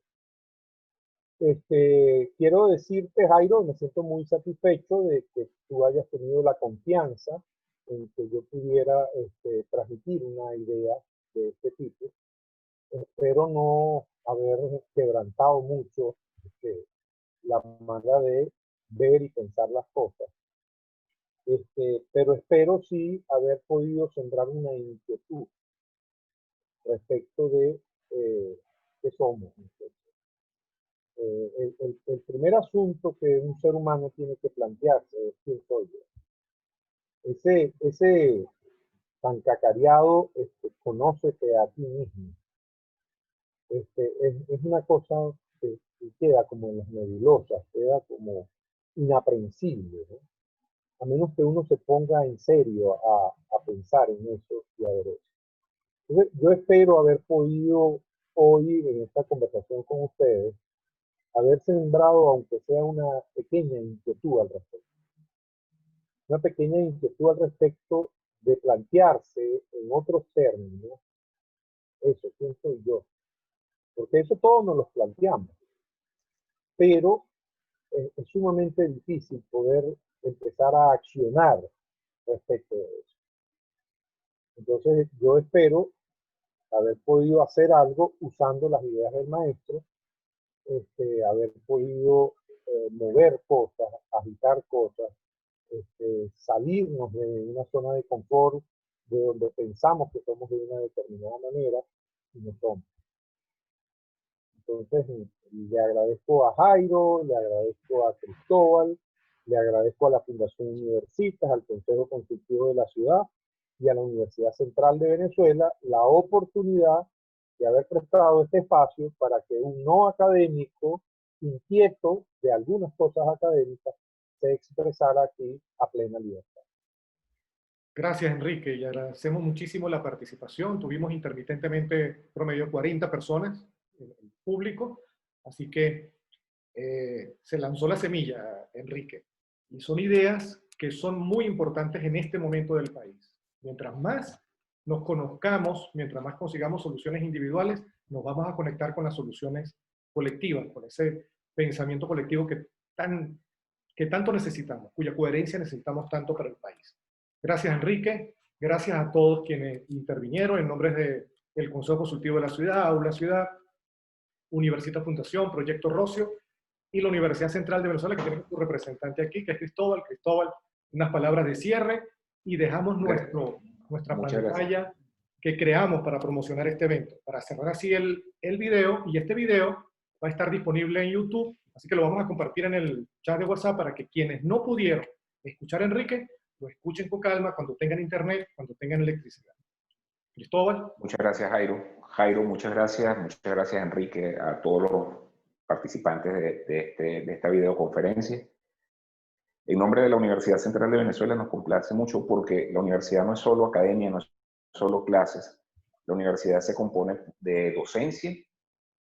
Quiero decirte, Jairo, me siento muy satisfecho de que tú hayas tenido la confianza en que yo pudiera transmitir una idea de este tipo. Espero no haber quebrantado mucho la manera de ver y pensar las cosas. Pero espero sí haber podido sembrar una inquietud respecto de qué somos. El primer asunto que un ser humano tiene que plantearse es quién soy yo. Ese tan cacareado, conócete a ti mismo. Es una cosa que queda como en las nebulosas, queda como inaprensible, ¿no?, a menos que uno se ponga en serio a pensar en eso y a ver eso. Entonces, yo espero haber podido hoy en esta conversación con ustedes haber sembrado, aunque sea una pequeña inquietud al respecto. Una pequeña inquietud al respecto de plantearse en otros términos eso, quién soy yo. Porque eso todos nos lo planteamos. Pero es sumamente difícil poder empezar a accionar respecto de eso. Entonces, yo espero haber podido hacer algo usando las ideas del maestro, haber podido mover cosas, agitar cosas, salirnos de una zona de confort, de donde pensamos que somos de una determinada manera y no somos. Entonces, le agradezco a Jairo, le agradezco a Cristóbal, le agradezco a la Fundación Universitas, al Consejo Consultivo de la Ciudad y a la Universidad Central de Venezuela la oportunidad de haber prestado este espacio para que un no académico inquieto de algunas cosas académicas se expresara aquí a plena libertad. Gracias, Enrique, y agradecemos muchísimo la participación. Tuvimos intermitentemente promedio 40 personas en el público, así que se lanzó la semilla, Enrique. Y son ideas que son muy importantes en este momento del país. Mientras más nos conozcamos, mientras más consigamos soluciones individuales, nos vamos a conectar con las soluciones colectivas, con ese pensamiento colectivo que tanto necesitamos, cuya coherencia necesitamos tanto para el país. Gracias, Enrique. Gracias a todos quienes intervinieron en nombre del Consejo Consultivo de la Ciudad, Aula Ciudad, Universitas Fundación, Proyecto Rocio y la Universidad Central de Venezuela, que tiene su representante aquí, que es Cristóbal. Cristóbal, unas palabras de cierre y dejamos nuestra pantalla que creamos para promocionar este evento, para cerrar así el video, y este video va a estar disponible en YouTube, así que lo vamos a compartir en el chat de WhatsApp para que quienes no pudieron escuchar a Enrique, lo escuchen con calma cuando tengan internet, cuando tengan electricidad. Cristóbal. Muchas gracias, Jairo. Jairo, muchas gracias, Enrique, a todos los participantes de esta videoconferencia. En nombre de la Universidad Central de Venezuela nos complace mucho porque la universidad no es solo academia, no es solo clases. La universidad se compone de docencia,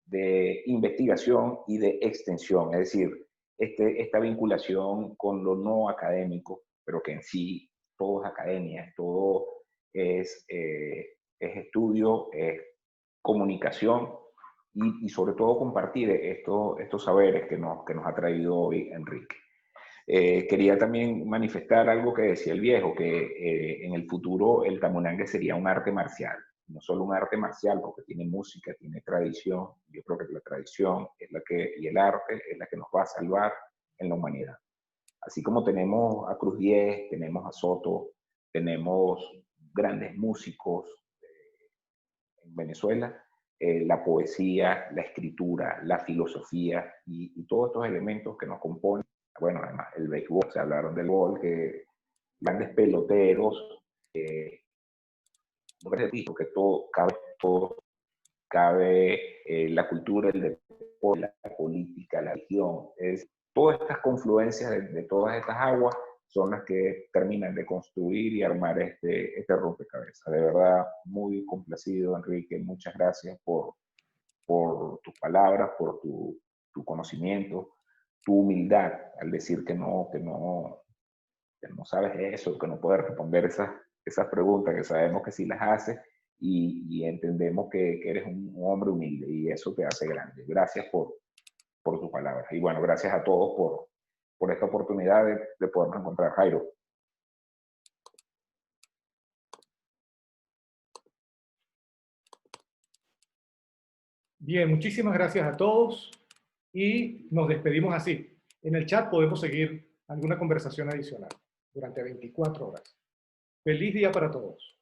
de investigación y de extensión, es decir, esta vinculación con lo no académico, pero que en sí todo es academia, todo es estudio, es comunicación y sobre todo compartir estos saberes que nos ha traído hoy Enrique. Quería también manifestar algo que decía el viejo, que en el futuro el tamunangue sería un arte marcial, no solo un arte marcial, porque tiene música, tiene tradición. Yo creo que la tradición es y el arte es la que nos va a salvar en la humanidad. Así como tenemos a Cruz Diez, tenemos a Soto, tenemos grandes músicos en Venezuela, la poesía, la escritura, la filosofía y todos estos elementos que nos componen. Bueno, además el béisbol, se hablaron del gol, que grandes peloteros, que todo cabe la cultura, el deporte, la política, la religión. Todas estas confluencias de todas estas aguas son las que terminan de construir y armar este rompecabezas. De verdad, muy complacido, Enrique. Muchas gracias por tus palabras, por tu conocimiento, tu humildad al decir que no sabes eso, que no puedes responder esas preguntas, que sabemos que sí las haces y entendemos que eres un hombre humilde y eso te hace grande. Gracias por tus palabras. Y bueno, gracias a todos por esta oportunidad de podernos encontrar. Jairo. Bien, muchísimas gracias a todos y nos despedimos así. En el chat podemos seguir alguna conversación adicional durante 24 horas. Feliz día para todos.